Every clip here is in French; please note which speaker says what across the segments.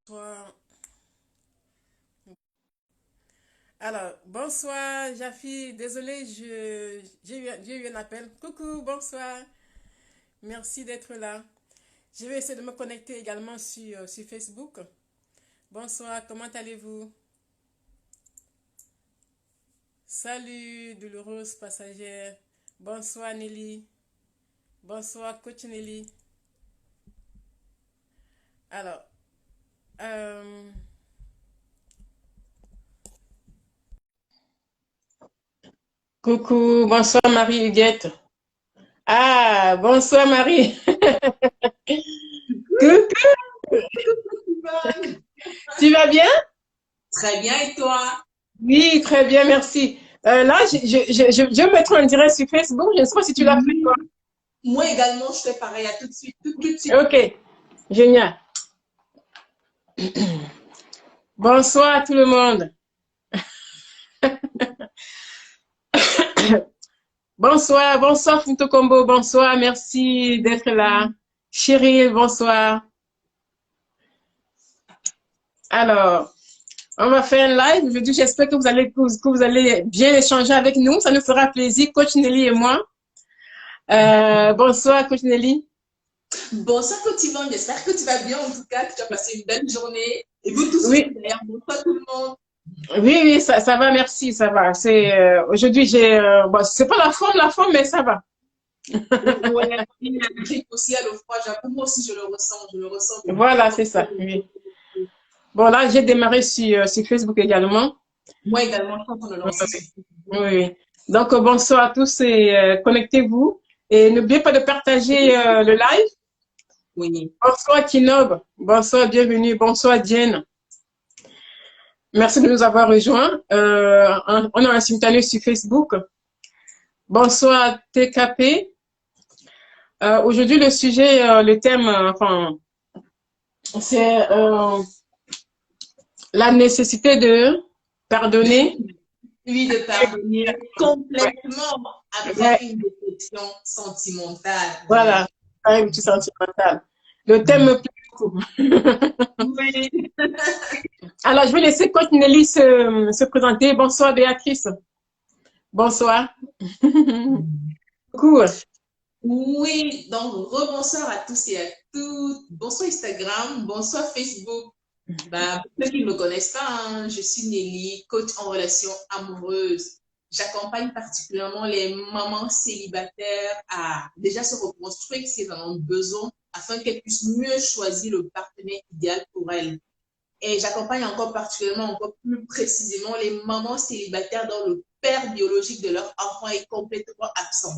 Speaker 1: Bonsoir. Alors, bonsoir, Jafi. Désolée, j'ai eu un appel. Coucou, bonsoir. Merci d'être là. Je vais essayer de me connecter également sur Facebook. Bonsoir, comment allez-vous? Salut, douloureuse passagère. Bonsoir, Nelly. Bonsoir, coach Nelly. Alors, euh, coucou, bonsoir, Marie-Huguette. Ah, bonsoir, Marie. Coucou, tu vas bien?
Speaker 2: Très bien, et toi?
Speaker 1: Oui, très bien, merci. Là, je vais mettre en direct sur Facebook. Je ne sais pas si tu l'as fait, toi.
Speaker 2: Oui. Moi également, je fais pareil, à tout de suite, tout de suite.
Speaker 1: Ok, génial. Bonsoir à tout le monde. Bonsoir, bonsoir Finto Combo, bonsoir, merci d'être là. Chérie, bonsoir. Alors, on va faire un live. Aujourd'hui, j'espère que vous allez bien échanger avec nous. Ça nous fera plaisir, Coach Nelly et moi. Bonsoir, Coach Nelly.
Speaker 2: Bonsoir, Cotivan, j'espère que tu vas bien en tout cas, que tu as passé une belle journée. Et vous tous aussi
Speaker 1: Oui,
Speaker 2: d'ailleurs, bonsoir tout le monde.
Speaker 1: oui, oui, ça va, merci, ça va. Aujourd'hui, bon, c'est pas la forme, mais ça va.
Speaker 2: Ouais, il y a le grippe aussi, à le froid, j'avoue, moi aussi je le ressens de
Speaker 1: Voilà,
Speaker 2: plus en
Speaker 1: c'est ça.
Speaker 2: plus.
Speaker 1: Oui. Bon, là, j'ai démarré sur Facebook également.
Speaker 2: Moi également, je suis en train de lancer sur
Speaker 1: Oui,
Speaker 2: Facebook.
Speaker 1: oui. Donc, bonsoir à tous et connectez-vous. Et n'oubliez pas de partager le live.
Speaker 2: Oui.
Speaker 1: Bonsoir Kinob. Bonsoir, bienvenue. Bonsoir Diane. Merci de nous avoir rejoints. On est en simultané sur Facebook. Bonsoir TKP. Aujourd'hui, le sujet, le thème, enfin, c'est la nécessité de pardonner.
Speaker 2: Lui de pardonner complètement après
Speaker 1: Ouais,
Speaker 2: une déception sentimentale.
Speaker 1: voilà, avec du sentimental. Le thème me plaît beaucoup.
Speaker 2: Oui.
Speaker 1: Alors, je vais laisser Coach Nelly se présenter. Bonsoir Béatrice. Bonsoir. Coucou.
Speaker 2: Oui, donc rebonsoir à tous et à toutes. Bonsoir Instagram, bonsoir Facebook. Bah, pour ceux qui ne me connaissent pas, hein, je suis Nelly, coach en relations amoureuses. J'accompagne particulièrement les mamans célibataires à déjà se reconstruire si elles en ont besoin afin qu'elles puissent mieux choisir le partenaire idéal pour elles. Et j'accompagne encore particulièrement, encore plus précisément, les mamans célibataires dont le père biologique de leur enfant est complètement absent.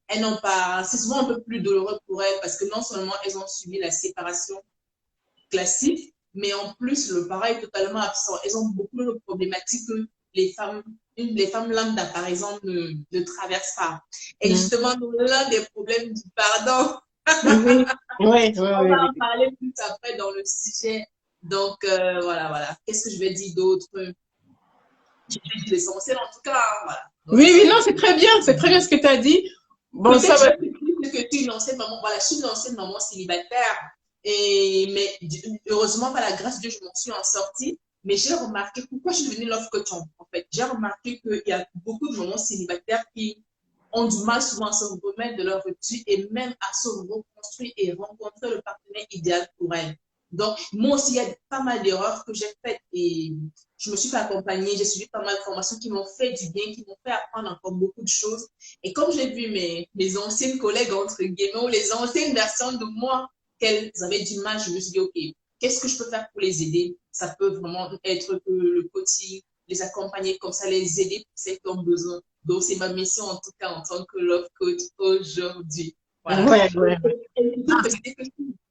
Speaker 2: Elles n'ont pas, c'est souvent un peu plus douloureux pour elles parce que non seulement elles ont subi la séparation classique, mais en plus le parent est totalement absent. Elles ont beaucoup de problématiques que les femmes lambda par exemple ne traversent pas. Et
Speaker 1: Mm.
Speaker 2: justement, l'un des problèmes du pardon,
Speaker 1: Oui, oui, oui,
Speaker 2: on
Speaker 1: oui,
Speaker 2: va en
Speaker 1: oui.
Speaker 2: parler plus après dans le sujet. Donc, voilà, voilà. Qu'est-ce que je vais dire d'autre? J'ai dit l'essentiel en tout cas, hein, voilà. Donc,
Speaker 1: Oui, oui,
Speaker 2: j'essaie
Speaker 1: non,
Speaker 2: de...
Speaker 1: c'est très bien ce que tu as dit. Bon, ça
Speaker 2: Peut-être je
Speaker 1: va.
Speaker 2: vais te dire que tu es une ancienne maman. Voilà, je suis une ancienne maman célibataire. Mais heureusement, par la grâce de Dieu, je m'en suis en sortie. Mais j'ai remarqué, pourquoi je suis devenue love coach en fait? J'ai remarqué qu'il y a beaucoup de mamans célibataires qui ont du mal souvent à se remettre de leur rupture et même à se reconstruire et rencontrer le partenaire idéal pour elles. Donc, moi aussi, il y a pas mal d'erreurs que j'ai faites et je me suis fait accompagner, j'ai suivi pas mal de formations qui m'ont fait du bien, qui m'ont fait apprendre encore beaucoup de choses. Et comme j'ai vu mes anciennes collègues, entre guillemets, ou les anciennes versions de moi, qu'elles avaient du mal, je me suis dit, OK, qu'est-ce que je peux faire pour les aider? Ça peut vraiment être que le coaching, les accompagner comme ça, les aider pour ceux qui ont besoin. Donc, c'est ma mission, en tout cas, en tant que love coach aujourd'hui. Voilà.
Speaker 1: Ouais, ouais, ouais.
Speaker 2: Et surtout préciser que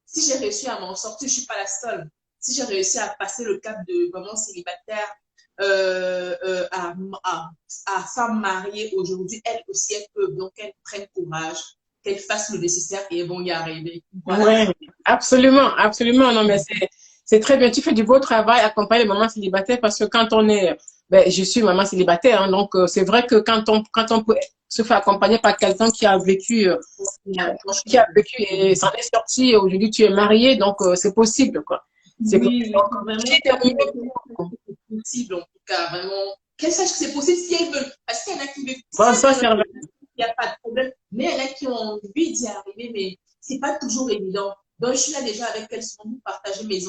Speaker 2: si j'ai réussi à m'en sortir, je ne suis pas la seule. Si j'ai réussi à passer le cap de vraiment célibataire euh, euh, à, à, à femme mariée aujourd'hui, elles aussi, elles peuvent. Donc, elles prennent courage, qu'elles fassent le nécessaire et elles vont y arriver. Voilà.
Speaker 1: Ouais, absolument, absolument. Non, mais c'est très bien. Tu fais du beau travail, accompagner les mamans célibataires parce que quand on est, ben, je suis maman célibataire, hein, donc c'est vrai que quand on peut se faire accompagner par quelqu'un qui a vécu et s'en est sorti et aujourd'hui tu es marié, donc c'est possible, quoi. C'est
Speaker 2: Oui, oui, vraiment, c'est possible en tout cas, vraiment. Qu'elle sache que c'est possible si elles veulent. Parce qu'il y en a qui veulent, si elles
Speaker 1: Bonsoir,
Speaker 2: veulent,
Speaker 1: Servane.
Speaker 2: il n'y a pas de problème. Mais il y en a qui ont envie d'y arriver, mais c'est pas toujours évident. Donc, je suis là déjà avec elles souvent pour partager mes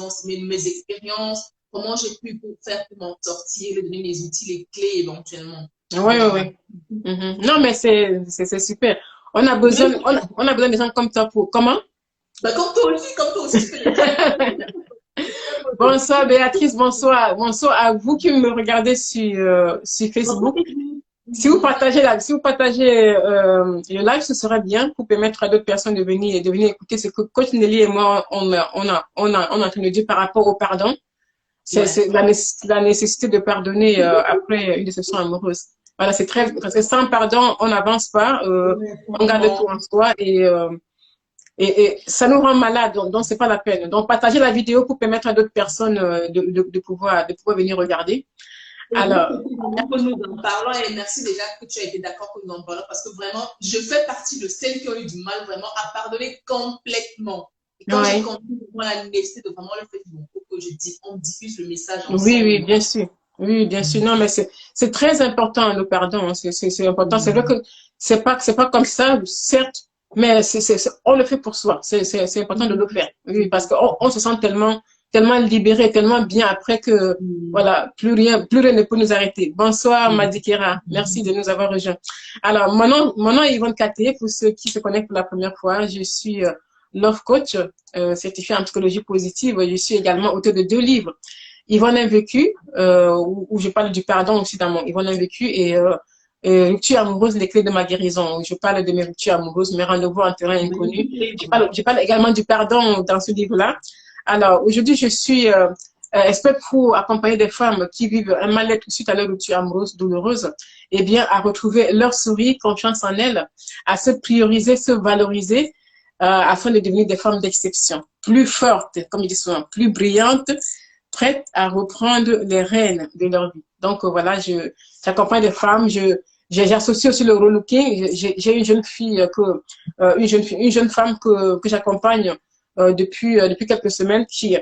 Speaker 2: expériences, comment j'ai pu faire pour m'en sortir, leur donner les outils, les clés éventuellement.
Speaker 1: Oui,
Speaker 2: Donc,
Speaker 1: oui,
Speaker 2: voilà.
Speaker 1: oui. Non, mais c'est super. On a besoin de gens comme toi pour. Comment?
Speaker 2: Bah, comme toi aussi, tu peux le dire.
Speaker 1: Bonsoir, Béatrice. Bonsoir. Bonsoir à vous qui me regardez sur Facebook. Si vous partagez le live, ce serait bien pour permettre à d'autres personnes de venir écouter ce que Coach Nelly et moi, on a en train de dire par rapport au pardon. C'est la nécessité de pardonner après une déception amoureuse. Voilà, c'est très, parce que sans pardon, on n'avance pas, on garde tout en soi et ça nous rend malade, donc c'est pas la peine. Donc, partagez la vidéo pour permettre à d'autres personnes de pouvoir venir regarder. Alors,
Speaker 2: Vraiment que nous en parlons et merci déjà que tu as été d'accord que nous en parlons parce que vraiment, je fais partie de celles qui ont eu du mal vraiment à pardonner complètement. Et quand j'ai compris vraiment la nécessité de vraiment le faire, il faut que on diffuse le message ensemble.
Speaker 1: oui, bien sûr. Oui, bien sûr. Non, mais c'est très important le pardon. C'est important. C'est vrai que c'est pas comme ça, certes, mais on le fait pour soi. C'est important de le faire. Oui, parce qu'on se sent tellement libéré, tellement bien après que voilà, plus rien ne peut nous arrêter. Bonsoir, Madikera. Merci de nous avoir rejoints. Alors, mon nom est Yvonne Katé. Pour ceux qui se connectent pour la première fois, je suis Love Coach, certifiée en psychologie positive. Je suis également auteur de 2 livres. Yvonne a vécu, où je parle du pardon aussi dans mon Yvonne a vécu et rupture amoureuse, les clés de ma guérison, où je parle de mes ruptures amoureuses, mes rendez-vous en terrain inconnu. Je parle également du pardon dans ce livre-là. Alors, aujourd'hui, je suis experte pour accompagner des femmes qui vivent un mal-être suite à leur rupture amoureuse douloureuse, et bien à retrouver leur sourire, confiance en elles, à se prioriser, se valoriser, afin de devenir des femmes d'exception, plus fortes, comme je dis souvent, plus brillantes, prêtes à reprendre les rênes de leur vie. Donc voilà, j'accompagne des femmes, j'associe aussi le relooking. J'ai une jeune fille une jeune femme que j'accompagne depuis quelques semaines qui,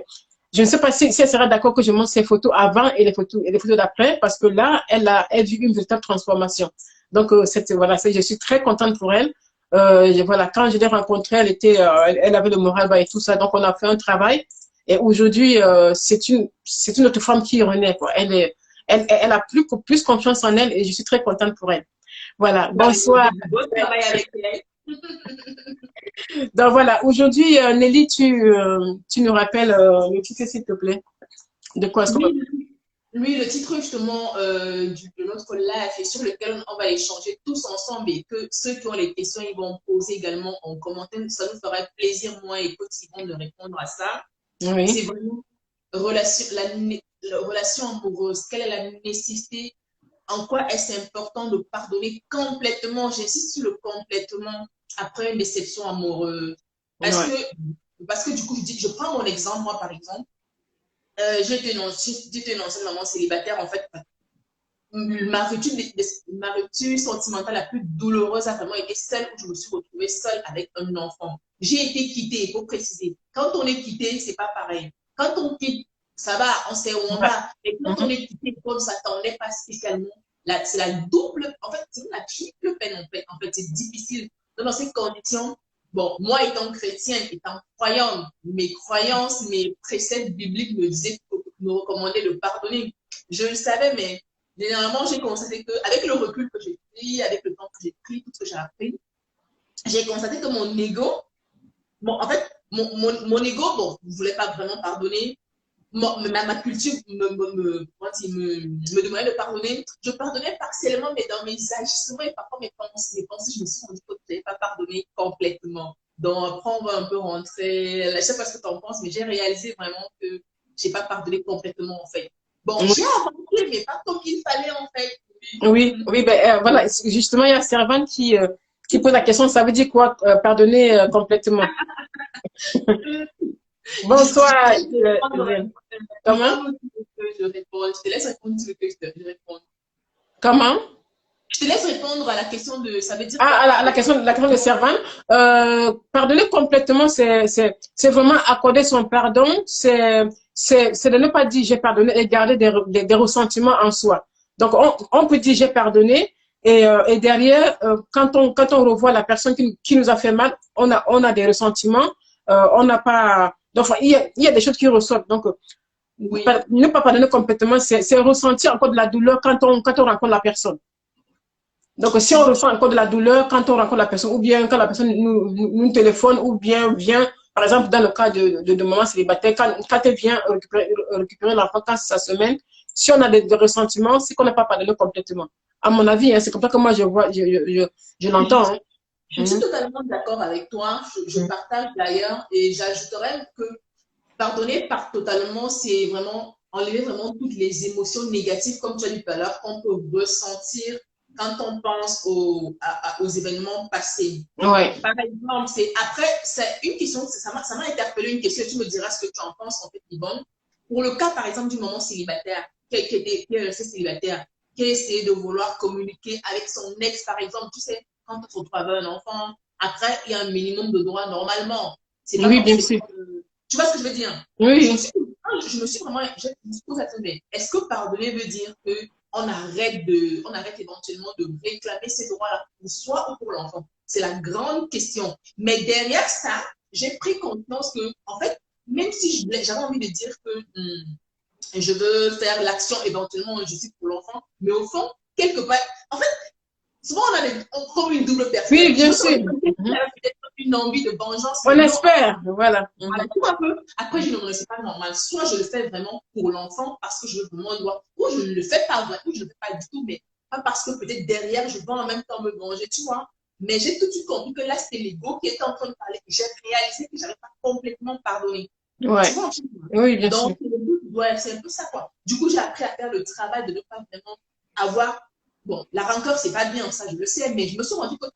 Speaker 1: je ne sais pas si elle sera d'accord que je montre ses photos avant et les photos d'après, parce que là, elle vu une véritable transformation. Donc voilà, je suis très contente pour elle. Voilà, quand je l'ai rencontrée, elle avait le moral bas et tout ça. Donc on a fait un travail. Et aujourd'hui, c'est une autre femme qui renaît, quoi. Elle a plus confiance en elle et je suis très contente pour elle. Voilà. Bonsoir.
Speaker 2: Bon travail avec elle.
Speaker 1: Donc voilà. Aujourd'hui, Nelly, tu nous rappelles le titre, s'il te plaît. De quoi est-ce qu'on va...
Speaker 2: Oui, le titre justement de notre live est sur lequel on va échanger tous ensemble et que ceux qui ont les questions, ils vont poser également en commentaire. Ça nous fera plaisir, moi et Coach Yvonne, de répondre à ça.
Speaker 1: Oui.
Speaker 2: C'est vraiment la relation amoureuse. Quelle est la nécessité? En quoi est-ce important de pardonner complètement? J'insiste sur le complètement après une déception amoureuse. Parce que du coup, je prends mon exemple, moi par exemple. J'étais une maman célibataire, en fait. Ma rupture sentimentale la plus douloureuse a vraiment été celle où je me suis retrouvée seule avec un enfant. J'ai été quittée, il faut préciser. Quand on est quitté, c'est pas pareil. Quand on quitte, ça va, on sait où on va. Mais quand on est quitté, on ne s'attendait pas spécialement. C'est la double, en fait, c'est la triple peine, en fait, c'est difficile. Donc, dans ces conditions, bon, moi étant chrétien, étant croyante, mes croyances, mes préceptes bibliques me recommandaient de pardonner. Je le savais, mais généralement, j'ai constaté qu'avec le recul que j'ai pris, avec le temps que j'ai pris, tout ce que j'ai appris, j'ai constaté que mon ego, bon, en fait, mon ego, bon, ne voulait pas vraiment pardonner. Ma culture me demandait de pardonner. Je pardonnais partiellement, mais dans mes agissements et parfois mes pensées, je me suis rendu compte que je n'avais pas pardonné complètement. Donc, après, on va un peu rentrer. Je ne sais pas ce que tu en penses, mais j'ai réalisé vraiment que je n'ai pas pardonné complètement, en fait. Bon, j'ai avancé, mais pas comme il fallait, en fait.
Speaker 1: Oui, ben voilà, justement, il y a Servane qui pose la question, ça veut dire quoi, pardonner complètement? Bonsoir. Comment?
Speaker 2: Je te laisse répondre sur que je réponds.
Speaker 1: Comment?
Speaker 2: Je te laisse répondre à la question de, ça veut dire
Speaker 1: la question de Servane. Pardonner complètement, c'est vraiment accorder son pardon, c'est c'est de ne pas dire j'ai pardonné et garder des ressentiments en soi. Donc, on peut dire j'ai pardonné et derrière, quand on revoit la personne qui nous a fait mal, on a des ressentiments, on n'a pas. Donc, il y a des choses qui ressortent. Donc,
Speaker 2: Oui.
Speaker 1: ne pas pardonner complètement, c'est ressentir encore de la douleur quand on rencontre la personne. Donc, si on ressent encore de la douleur quand on rencontre la personne, ou bien quand la personne nous téléphone, ou bien vient, par exemple, dans le cas de maman célibataire, quand elle vient récupérer l'enfant quand c'est sa semaine, si on a des ressentiments, c'est qu'on n'a pas pardonné complètement. À mon avis, hein, c'est comme ça que moi je l'entends. Hein.
Speaker 2: Je suis totalement d'accord avec toi. Je partage d'ailleurs et j'ajouterais que pardonner par totalement, c'est vraiment enlever vraiment toutes les émotions négatives, comme tu as dit tout à l'heure, qu'on peut ressentir quand on pense aux événements passés.
Speaker 1: Ouais.
Speaker 2: Par exemple, c'est une question, ça m'a interpellé une question, tu me diras ce que tu en penses, en fait, Yvonne. Pour le cas, par exemple, du moment célibataire, qui est resté célibataire, qui a essayé de vouloir communiquer avec son ex, par exemple, tu sais, quand tu te retrouves avec un enfant, après, il y a un minimum de droits normalement. C'est pas
Speaker 1: oui, bien sûr.
Speaker 2: Tu vois ce que je veux dire?
Speaker 1: Oui.
Speaker 2: Je me suis vraiment, je me suis posé la question, est-ce que pardonner veut dire que on arrête éventuellement de réclamer ces droits-là pour soi ou pour l'enfant? C'est la grande question. Mais derrière ça, j'ai pris conscience que, en fait, même si j'avais envie de dire que je veux faire l'action éventuellement, je suis pour l'enfant, mais au fond, quelque part, en fait, souvent on comme une double personne.
Speaker 1: Oui, bien sûr.
Speaker 2: Une envie de vengeance.
Speaker 1: On espère, voilà.
Speaker 2: Après, je ne c'est pas normal. Soit je le fais vraiment pour l'enfant parce que je veux vraiment le droit, ou je ne le fais pas vraiment, ou je ne le fais pas du tout, mais pas parce que peut-être derrière, je vais en même temps me venger, tu vois. Mais j'ai tout de suite compris que là, c'était l'ego qui était en train de parler. J'ai réalisé que je n'avais pas complètement pardonné.
Speaker 1: Ouais.
Speaker 2: Tu vois,
Speaker 1: oui, bien
Speaker 2: donc,
Speaker 1: sûr.
Speaker 2: Ouais, c'est un peu ça, quoi. Du coup, j'ai appris à faire le travail de ne pas vraiment avoir. Bon, la rancœur, c'est pas bien, ça, je le sais, mais je me suis rendu compte.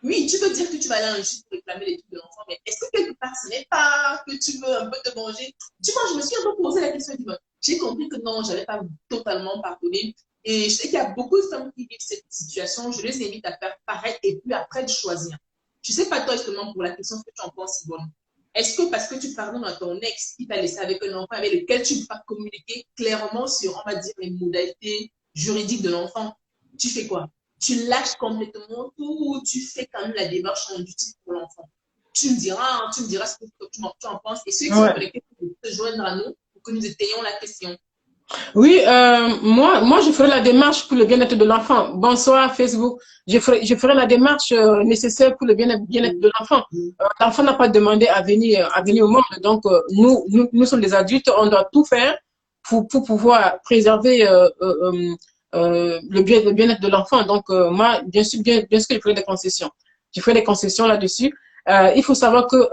Speaker 2: Oui, tu peux dire que tu vas aller en justice pour réclamer les trucs de l'enfant, mais est-ce que quelque part, ce n'est pas que tu veux un peu te manger? Tu vois, je me suis un peu posé la question du mode. J'ai compris que non, je n'avais pas totalement pardonné. Et je sais qu'il y a beaucoup de femmes qui vivent cette situation. Je les invite à faire pareil et puis après de choisir. Je ne sais pas toi justement pour la question que tu en penses, Yvonne. Est-ce que parce que tu pardonnes à ton ex qui t'a laissé avec un enfant avec lequel tu ne peux pas communiquer clairement sur, on va dire, les modalités juridiques de l'enfant, tu fais quoi? Tu lâches complètement tout ou tu fais quand même la démarche en justice pour l'enfant? Tu me diras ce que tu en penses. Et ceux qui sont connectés peuvent se joindre à nous pour que nous étayions la question.
Speaker 1: Oui, moi, je ferai la démarche pour le bien-être de l'enfant. Bonsoir, Facebook. Je ferai la démarche nécessaire pour le bien-être de l'enfant. L'enfant n'a pas demandé à venir au monde. Donc, nous sommes des adultes, on doit tout faire pour pouvoir préserver le bien-être de l'enfant. Donc, moi, bien sûr, je ferai des concessions. Je ferai des concessions là-dessus. Il faut savoir que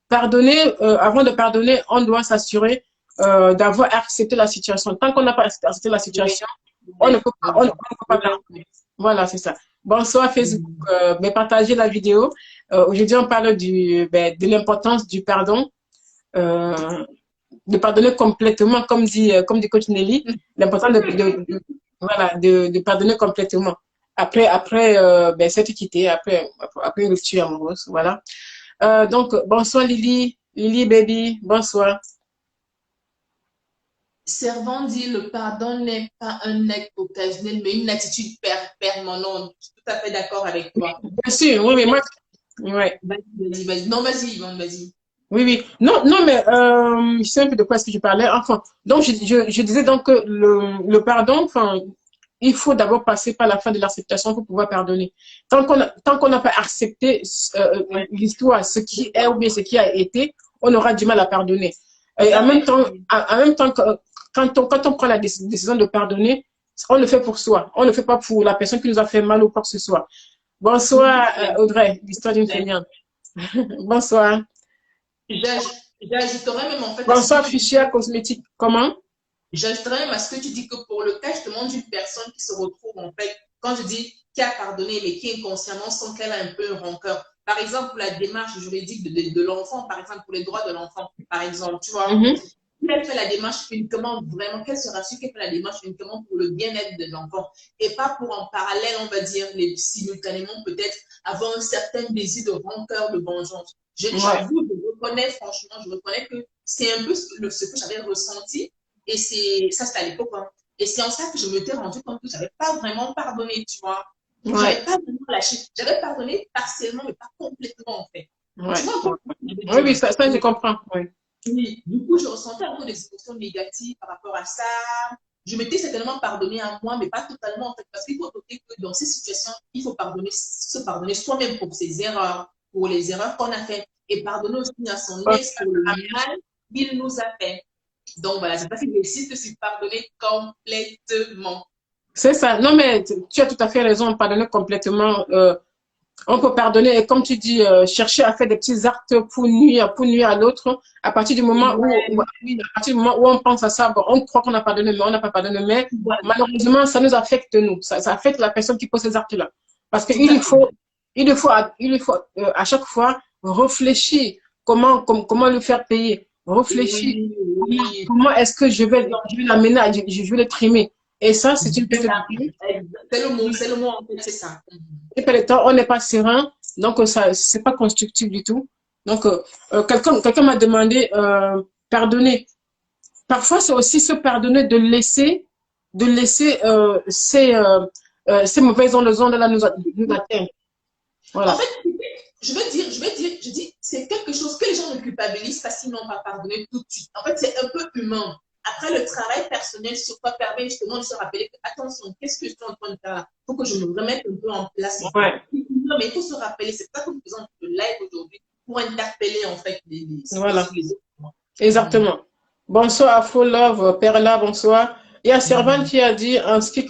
Speaker 1: pardonner, avant de pardonner, on doit s'assurer d'avoir accepté la situation. Tant qu'on n'a pas accepté la situation, on ne peut pas pardonner. Voilà, c'est ça. Bonsoir Facebook, partagez la vidéo. Aujourd'hui, on parle de l'importance du pardon, de pardonner complètement, comme dit coach Nelly, l'importance de pardonner complètement. Après s'être quitté, après une rupture amoureuse, voilà. Donc, bonsoir Lily, baby, bonsoir.
Speaker 2: Servant dit le pardon n'est pas un acte occasionnel, mais une attitude permanente. Je suis tout à fait d'accord avec toi.
Speaker 1: Bien sûr, oui, mais moi. Ouais.
Speaker 2: Vas-y. Non, vas-y, Yvonne, vas-y.
Speaker 1: Oui. Non, mais je sais un peu de quoi est-ce que je parlais. Enfin, donc, je disais donc que le pardon, enfin, il faut d'abord passer par la fin de l'acceptation pour pouvoir pardonner. Tant qu'on n'a pas accepté l'histoire, ce qui est ou bien ce qui a été, on aura du mal à pardonner. Et en même temps, quand on prend la décision de pardonner, on le fait pour soi. On ne le fait pas pour la personne qui nous a fait mal ou quoi que ce soit. Bonsoir, Audrey, l'histoire d'une feignante. Bonsoir.
Speaker 2: J'ajouterais même en fait.
Speaker 1: Bonsoir, Fichia Cosmétique. Comment?
Speaker 2: J'ajouterais même à ce que tu dis que pour le cas justement d'une personne qui se retrouve en fait, quand je dis qui a pardonné mais qui inconsciemment sent qu'elle a un peu un rancœur. Par exemple, pour la démarche juridique de l'enfant, par exemple, pour les droits de l'enfant, par exemple, tu vois. Elle fait la démarche uniquement, vraiment, qu'elle se rassure qu'elle fait la démarche uniquement pour le bien-être de l'enfant et pas pour en parallèle, on va dire, simultanément peut-être avoir un certain désir de rancœur, de vengeance. J'avoue, je reconnais, franchement, je reconnais que c'est un peu ce que j'avais ressenti. Et ça, c'était à l'époque. Hein. Et c'est en ça que je me suis rendu compte que j'avais pas vraiment pardonné, tu vois.
Speaker 1: Ouais.
Speaker 2: J'avais pas vraiment lâché. J'avais pardonné partiellement, mais pas complètement, en fait.
Speaker 1: Ouais.
Speaker 2: Tu vois un peu ce que je veux
Speaker 1: Oui, oui,
Speaker 2: dire?
Speaker 1: ça je comprends. Oui.
Speaker 2: Oui, du coup, je ressentais un peu des émotions négatives par rapport à ça. Je m'étais certainement pardonné à moi, mais pas totalement, en fait, parce qu'il faut noter que dans ces situations, il faut pardonner, se pardonner soi-même pour ses erreurs, pour les erreurs qu'on a faites, et pardonner aussi à son ex pour le mal qu'il nous a fait. Donc voilà, c'est pas si réussi que c'est pardonner complètement.
Speaker 1: C'est ça. Non, mais tu as tout à fait raison. Pardonner complètement. On peut pardonner et comme tu dis, chercher à faire des petits actes pour nuire à l'autre. À partir du moment
Speaker 2: Ouais, oui,
Speaker 1: à partir du moment où on pense à ça, bon, on croit qu'on a pardonné, mais on n'a pas pardonné. Mais
Speaker 2: voilà,
Speaker 1: malheureusement, ça nous affecte nous. Ça affecte la personne qui pose ces actes-là. Parce
Speaker 2: tout à fait.
Speaker 1: il faut à chaque fois réfléchir comment le faire payer. Réfléchir
Speaker 2: Oui, oui,
Speaker 1: comment est-ce que je vais l'amener, je vais le trimer. Et ça, c'est une
Speaker 2: c'est
Speaker 1: perte de
Speaker 2: ça.
Speaker 1: temps.
Speaker 2: C'est le mot en fait, c'est ça.
Speaker 1: Et par le temps, on n'est pas serein, donc ça, c'est pas constructif du tout. Donc, quelqu'un m'a demandé pardonner. Parfois, c'est aussi se pardonner de laisser ces mauvaises ondes là nous atteindre.
Speaker 2: En
Speaker 1: Voilà.
Speaker 2: fait, je dis, c'est quelque chose que les gens ne culpabilisent parce qu'ils n'ont pas pardonné tout de suite. En fait, c'est un peu humain. Après, le travail personnel sur toi permet justement de se rappeler que, attention, qu'est-ce que je suis en train de faire là? Il faut que je me remette un peu en place, en fait.
Speaker 1: Ouais.
Speaker 2: Non, mais il faut se rappeler, c'est pas comme faisant le live aujourd'hui pour interpeller, en fait,
Speaker 1: Voilà.
Speaker 2: les autres.
Speaker 1: Exactement. Bonsoir, Full Love, Perla, bonsoir. Il y a Servan
Speaker 2: Mhm.
Speaker 1: qui a dit, en ce qui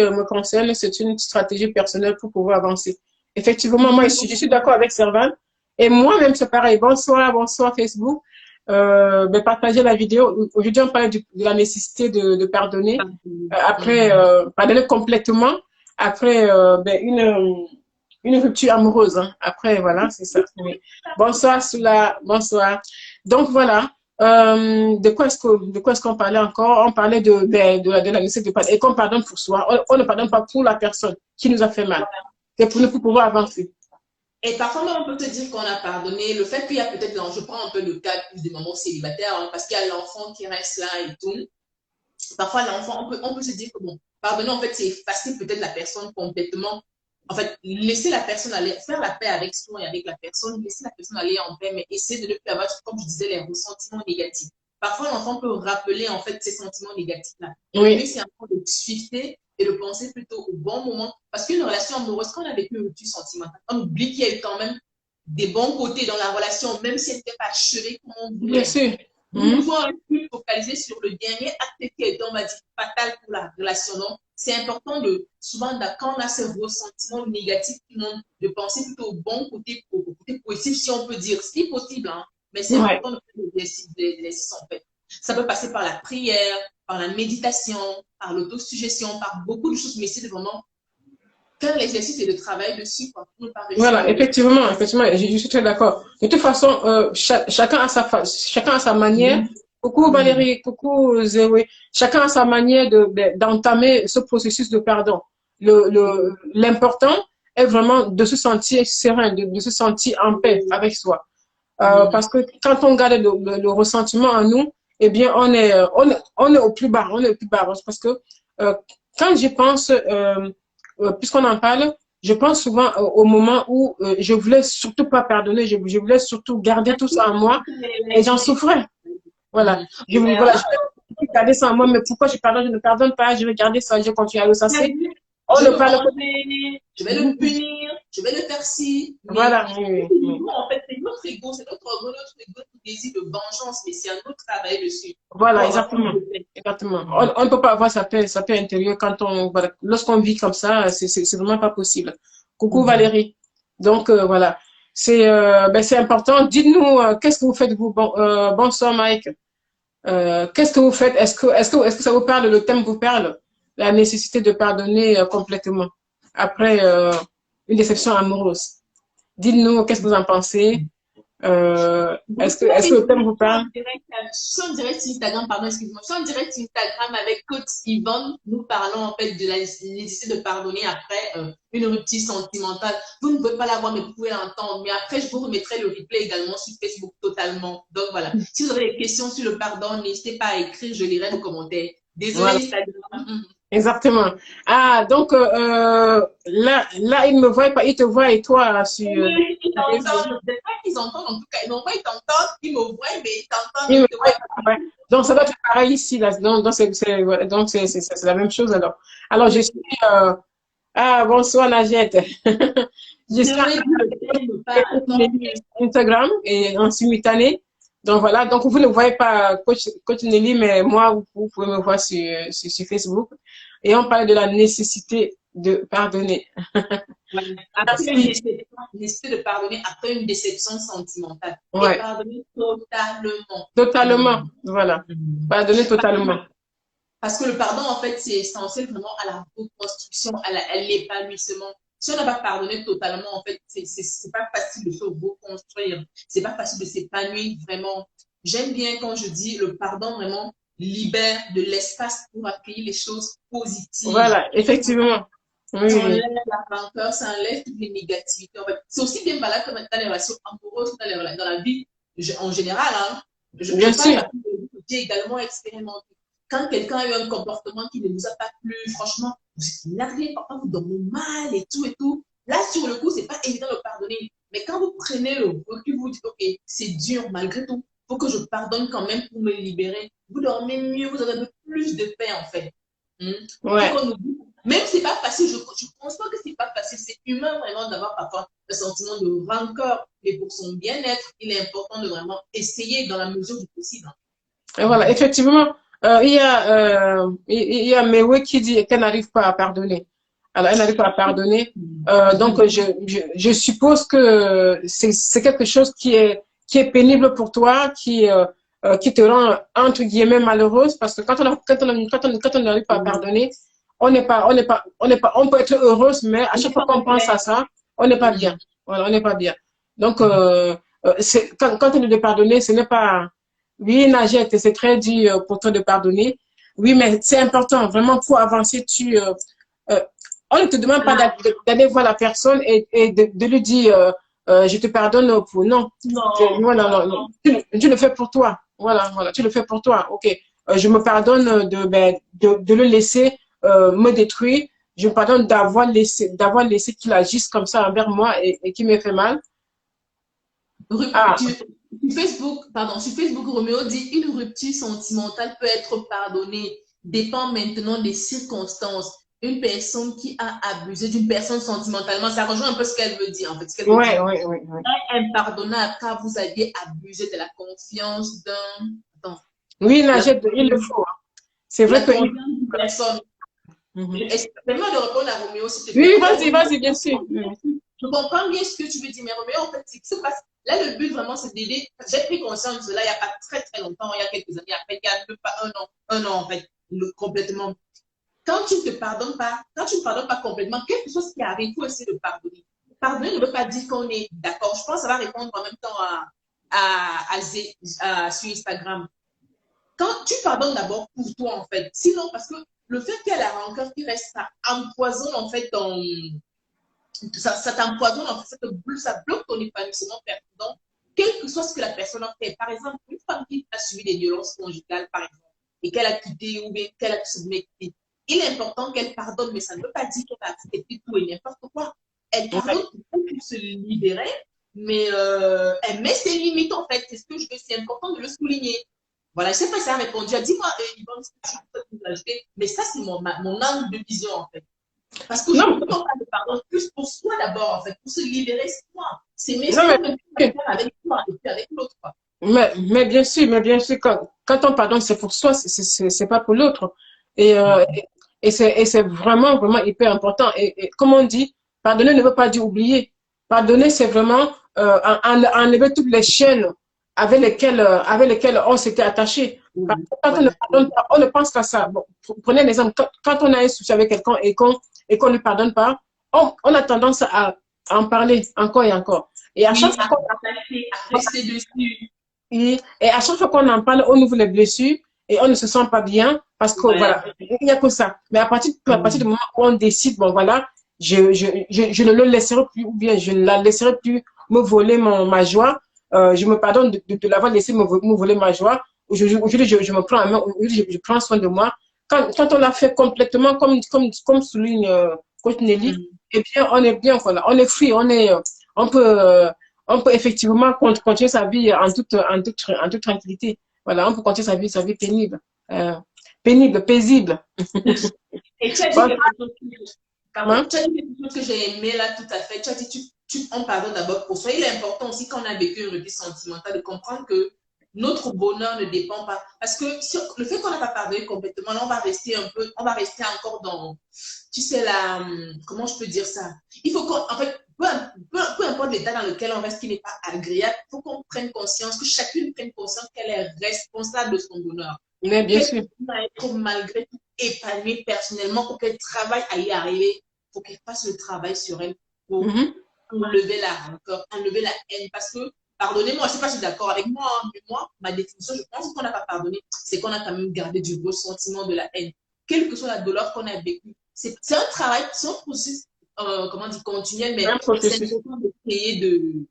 Speaker 1: me concerne, c'est une stratégie personnelle pour pouvoir avancer. Effectivement, moi, je suis d'accord avec Servan. Et moi-même, c'est pareil. Bonsoir, bonsoir Facebook. Partagez la vidéo. Aujourd'hui, on parle de la nécessité de pardonner. Après,
Speaker 2: Mhm.
Speaker 1: pardonner complètement. Après, une rupture amoureuse. Hein. Après, voilà, c'est ça. Oui. Bonsoir, Soula. Bonsoir. Donc voilà, de quoi est-ce qu'on parlait encore? On parlait de la nécessité de pardonner et qu'on pardonne pour soi. On ne pardonne pas pour la personne qui nous a fait mal. C'est pour nous pour pouvoir avancer.
Speaker 2: Et parfois, même, on peut te dire qu'on a pardonné. Le fait qu'il y a peut-être l'enjeu, je prends un peu le cas plus des mamans célibataires, hein, parce qu'il y a l'enfant qui reste là et tout. Parfois, l'enfant, on peut se dire que bon, pardonner, en fait, c'est effacer peut-être la personne complètement. En fait, laisser la personne aller, faire la paix avec soi et avec la personne, laisser la personne aller en paix, mais essayer de ne plus avoir, comme je disais, les ressentiments négatifs. Parfois, l'enfant peut rappeler, en fait, ces sentiments négatifs-là. Le mieux,
Speaker 1: Oui,
Speaker 2: c'est encore de swifter et de penser plutôt au bon moment. Parce qu'une relation amoureuse, quand on a vécu une rupture sentimentale, on oublie qu'il y a eu quand même des bons côtés dans la relation, même si elle n'était pas achevée comme on
Speaker 1: bien
Speaker 2: voulait.
Speaker 1: sûr.
Speaker 2: Nous
Speaker 1: Mhm.
Speaker 2: devons plus focaliser sur le dernier acte qui est, on va dire, fatal pour la relation. Donc, c'est important de, souvent, quand on a ces ressentiments négatifs, de penser plutôt au bon côté, au côté positif, si on peut dire, si possible, hein. Mais c'est
Speaker 1: Ouais.
Speaker 2: important de faire l'exercice, en fait. Ça peut passer par la prière, par la méditation, par l'autosuggestion, par beaucoup de choses, mais c'est vraiment faire l'exercice et le travail dessus, quoi, pour ne pas réussir
Speaker 1: Voilà,
Speaker 2: à le.
Speaker 1: effectivement, je suis très d'accord. De toute façon, chacun a sa manière. Coucou
Speaker 2: Mhm.
Speaker 1: Valérie, coucou Zéoué. Chacun a sa manière d'entamer ce processus de pardon. L'important est vraiment de se sentir serein, de se sentir en paix avec soi.
Speaker 2: Mhm.
Speaker 1: Parce que quand on garde le ressentiment en nous, eh bien, on est au plus bas, on est au plus bas. Parce que euh, quand j'y pense, puisqu'on en parle, je pense souvent au moment où je voulais surtout pas pardonner, je voulais surtout garder tout ça en moi et j'en souffrais. Voilà.
Speaker 2: Mhm.
Speaker 1: Voilà, je voulais garder ça en moi, mais pourquoi je pardonne, je ne pardonne pas, je vais garder ça, je continue à le sasser. On
Speaker 2: Je
Speaker 1: ne
Speaker 2: vais me
Speaker 1: parle pas.
Speaker 2: venger, je vais le punir, je vais le faire ci. Mais
Speaker 1: Voilà, oui, oui.
Speaker 2: en fait, c'est notre ego, c'est notre ego qui désire de vengeance, mais c'est à nous de travailler dessus pour
Speaker 1: Voilà,
Speaker 2: avoir plus
Speaker 1: exactement.
Speaker 2: de paix.
Speaker 1: Exactement. On ne peut pas avoir sa paix intérieure quand voilà, lorsqu'on vit comme ça, c'est vraiment pas possible. Coucou
Speaker 2: Mhm.
Speaker 1: Valérie. Donc, voilà. C'est important. Dites-nous, qu'est-ce que vous faites, vous? Bonsoir, Mike. Qu'est-ce que vous faites? Est-ce que ça vous parle, le thème vous parle? La nécessité de pardonner complètement après une déception amoureuse. Dites-nous, qu'est-ce que vous en pensez? Est-ce que le thème vous parle?
Speaker 2: Je suis en direct sur Instagram, pardon, excuse-moi. Je suis en direct sur Instagram avec Coach Yvonne. Nous parlons en fait de la nécessité de pardonner après une rupture sentimentale. Vous ne pouvez pas la voir, mais vous pouvez l'entendre. Mais après, je vous remettrai le replay également sur Facebook totalement. Donc voilà. Si vous avez des questions sur le pardon, n'hésitez pas à écrire, je lirai vos commentaires. Désolée,
Speaker 1: Voilà.
Speaker 2: Instagram.
Speaker 1: Exactement. Ah, donc là, ils ne me voient pas, ils te voient et toi sur.
Speaker 2: Oui, ils t'entendent. Je ne sais pas qu'ils entendent, en tout cas. Non, pas ils t'entendent, ils me voient, mais ils t'entendent,
Speaker 1: Ils
Speaker 2: ils
Speaker 1: me
Speaker 2: te voient.
Speaker 1: voient, ouais. Donc ça doit être pareil ici, là. Donc ouais, donc c'est la même chose alors. Alors je suis. Ah, bonsoir Najette. Je suis
Speaker 2: Désolée, je ne pas attendre.
Speaker 1: Instagram et en simultané. Donc voilà, donc vous ne voyez pas Coach Nelly, mais moi, vous pouvez me voir sur Facebook. Et on parle de la nécessité de pardonner.
Speaker 2: Après une déception, nécessité de pardonner après une déception sentimentale.
Speaker 1: Ouais.
Speaker 2: Et pardonner totalement.
Speaker 1: Totalement, voilà. Pardonner totalement.
Speaker 2: Parce que le pardon, en fait, c'est essentiel vraiment à la reconstruction, à l'épanouissement. Si on n'a pas pardonné totalement, en fait, c'est pas facile de se reconstruire. C'est pas facile de s'épanouir vraiment. J'aime bien quand je dis le pardon vraiment libère de l'espace pour accueillir les choses positives.
Speaker 1: Voilà, effectivement. Oui.
Speaker 2: Ça enlève la rancœur, ça enlève toutes les négativités. En fait. C'est aussi bien valable que dans les relations amoureuses, dans la vie en général. Hein.
Speaker 1: Bien sûr.
Speaker 2: J'ai également expérimenté. Quand quelqu'un a eu un comportement qui ne vous a pas plu, franchement, vous êtes énervé, parfois vous dormez mal et tout et tout. Là, sur le coup, c'est pas évident de pardonner. Mais quand vous prenez le recul, vous dites, OK, c'est dur malgré tout. Il faut que je pardonne quand même pour me libérer. Vous dormez mieux, vous avez un peu plus de paix en fait.
Speaker 1: Ouais.
Speaker 2: Même si c'est pas facile, je pense pas que c'est pas facile. C'est humain vraiment d'avoir parfois un sentiment de rancœur. Mais pour son bien-être, il est important de vraiment essayer dans la mesure du possible.
Speaker 1: Et voilà, effectivement, il y a Mewe qui dit qu'elle n'arrive pas à pardonner. Alors, elle n'arrive pas à pardonner. Donc, je suppose que c'est quelque chose qui est pénible pour toi, qui te rend, entre guillemets, malheureuse, parce que quand on n'arrive pas à pardonner, on peut être heureuse, mais à chaque fois qu'on pense à ça, on n'est pas bien. Voilà, on n'est pas bien. Donc, quand on dit de pardonner, ce n'est pas, oui, Najette, c'est très dur pour toi de pardonner. Oui, mais c'est important, vraiment, pour avancer, on ne te demande pas d'aller voir la personne et de lui dire, je te pardonne pour, non. Non. Tu le fais pour toi. Voilà, tu le fais pour toi. OK. Je me pardonne de le laisser me détruire. Je me pardonne d'avoir laissé qu'il agisse comme ça envers moi et qu'il me fait mal.
Speaker 2: Sur Facebook, Roméo dit une rupture sentimentale peut être pardonnée, dépend maintenant des circonstances. Une personne qui a abusé d'une personne sentimentalement, ça rejoint un peu ce qu'elle veut dire en fait.
Speaker 1: Oui.
Speaker 2: Est impardonnable car vous aviez abusé de la confiance d'un. Attends.
Speaker 1: Oui, Najette, il le faut. C'est vrai que.
Speaker 2: Personne. Fais-moi de répondre à Roméo, s'il te
Speaker 1: plaît. Oui, vas-y, bien sûr.
Speaker 2: Je comprends bien ce que tu veux dire, mais Roméo, en fait, ce qui se passe. Là, le but vraiment, c'est d'aider. J'ai pris conscience de cela il n'y a pas très très longtemps, il y a quelques années, après, il y a même pas un an en fait, complètement. Quand tu ne pardonnes pas complètement, quelque chose qui arrive, il faut essayer de pardonner. Pardonner ne veut pas dire qu'on est d'accord. Je pense que ça va répondre en même temps sur Instagram. Quand tu pardonnes d'abord pour toi, en fait. Sinon, parce que le fait qu'il y a la rancœur qui reste, ça empoisonne, en fait, ça t'empoisonne, en fait, ça bloque ton épanouissement personnel, quel que soit ce que la personne a fait. Par exemple, une femme qui a subi des violences conjugales, par exemple, et qu'elle a quitté ou bien qu'elle a quitté, il est important qu'elle pardonne, mais ça ne veut pas dire qu'elle va accepter tout et n'importe quoi. Elle pardonne pour se libérer, mais elle met ses limites, en fait. C'est ce que je veux, c'est important de le souligner. Voilà, je ne sais pas si ça a répondu. Dis-moi, Yvonne, ce que tu peux ajouter, mais ça, c'est mon angle de vision, en fait. Parce que je ne peux pas de pardon plus pour soi d'abord, en fait, pour se libérer soi. C'est mes avec toi et puis avec l'autre.
Speaker 1: Mais bien sûr, quand on pardonne, c'est pour soi, c'est pas pour l'autre. Et c'est vraiment, vraiment hyper important. Et comme on dit, pardonner ne veut pas dire oublier. Pardonner, c'est vraiment enlever toutes les chaînes avec lesquelles on s'était attaché. Quand on ne pardonne pas, on ne pense qu'à ça. Bon, prenez l'exemple, quand on a un souci avec quelqu'un et qu'on ne lui pardonne pas, on a tendance à en parler encore et encore. Et à
Speaker 2: Oui,
Speaker 1: chaque fois qu'on
Speaker 2: à rester dessus.
Speaker 1: et à chaque fois qu'on en parle, on ouvre les blessures et on ne se sent pas bien parce que
Speaker 2: Ouais.
Speaker 1: voilà, il n'y a que ça. Mais à partir du
Speaker 2: Mm.
Speaker 1: moment où on décide, bon voilà, je ne le laisserai plus ou bien je ne la laisserai plus me voler ma joie. Je me pardonne de l'avoir laissé me voler ma joie. Aujourd'hui, je me prends en main, aujourd'hui, je prends soin de moi. Quand on l'a fait complètement, comme souligne Coach Nelly,
Speaker 2: Mm.
Speaker 1: eh bien, on est bien, voilà, on est free, on peut, on peut effectivement continuer sa vie en toute tranquillité. Voilà, on peut continuer sa vie pénible. Euh, pénible, paisible.
Speaker 2: Et tu as dit
Speaker 1: Bon,
Speaker 2: quelque chose
Speaker 1: comment?
Speaker 2: tu as dit quelque chose que j'ai aimé là tout à fait. Tu as dit on pardonne d'abord pour soi. Il est important aussi quand on a vécu une rupture sentimentale de comprendre que notre bonheur ne dépend pas. Parce que le fait qu'on n'a pas pardonné complètement, là, on va rester encore dans, tu sais, comment je peux dire ça? Il faut qu'en fait, peu importe l'état dans lequel on reste qui n'est pas agréable, il faut qu'on prenne conscience, que chacune prenne conscience qu'elle est responsable de son bonheur.
Speaker 1: Mais bien
Speaker 2: Qu'elle
Speaker 1: sûr.
Speaker 2: doit être malgré tout épanouie personnellement pour qu'elle travaille à y arriver. Il faut qu'elle fasse le travail sur elle pour
Speaker 1: Mhm.
Speaker 2: enlever la rancœur, enlever la haine. Parce que, pardonnez-moi, je ne sais pas si tu es d'accord avec moi, hein, mais moi, ma définition, je pense qu'on n'a pas pardonné, c'est qu'on a quand même gardé du ressentiment de la haine. Quelle que soit la douleur qu'on a vécue. C'est un travail, c'est un processus, comment dire, continuel,
Speaker 1: Un
Speaker 2: mais c'est
Speaker 1: processus.
Speaker 2: important
Speaker 1: Mhm.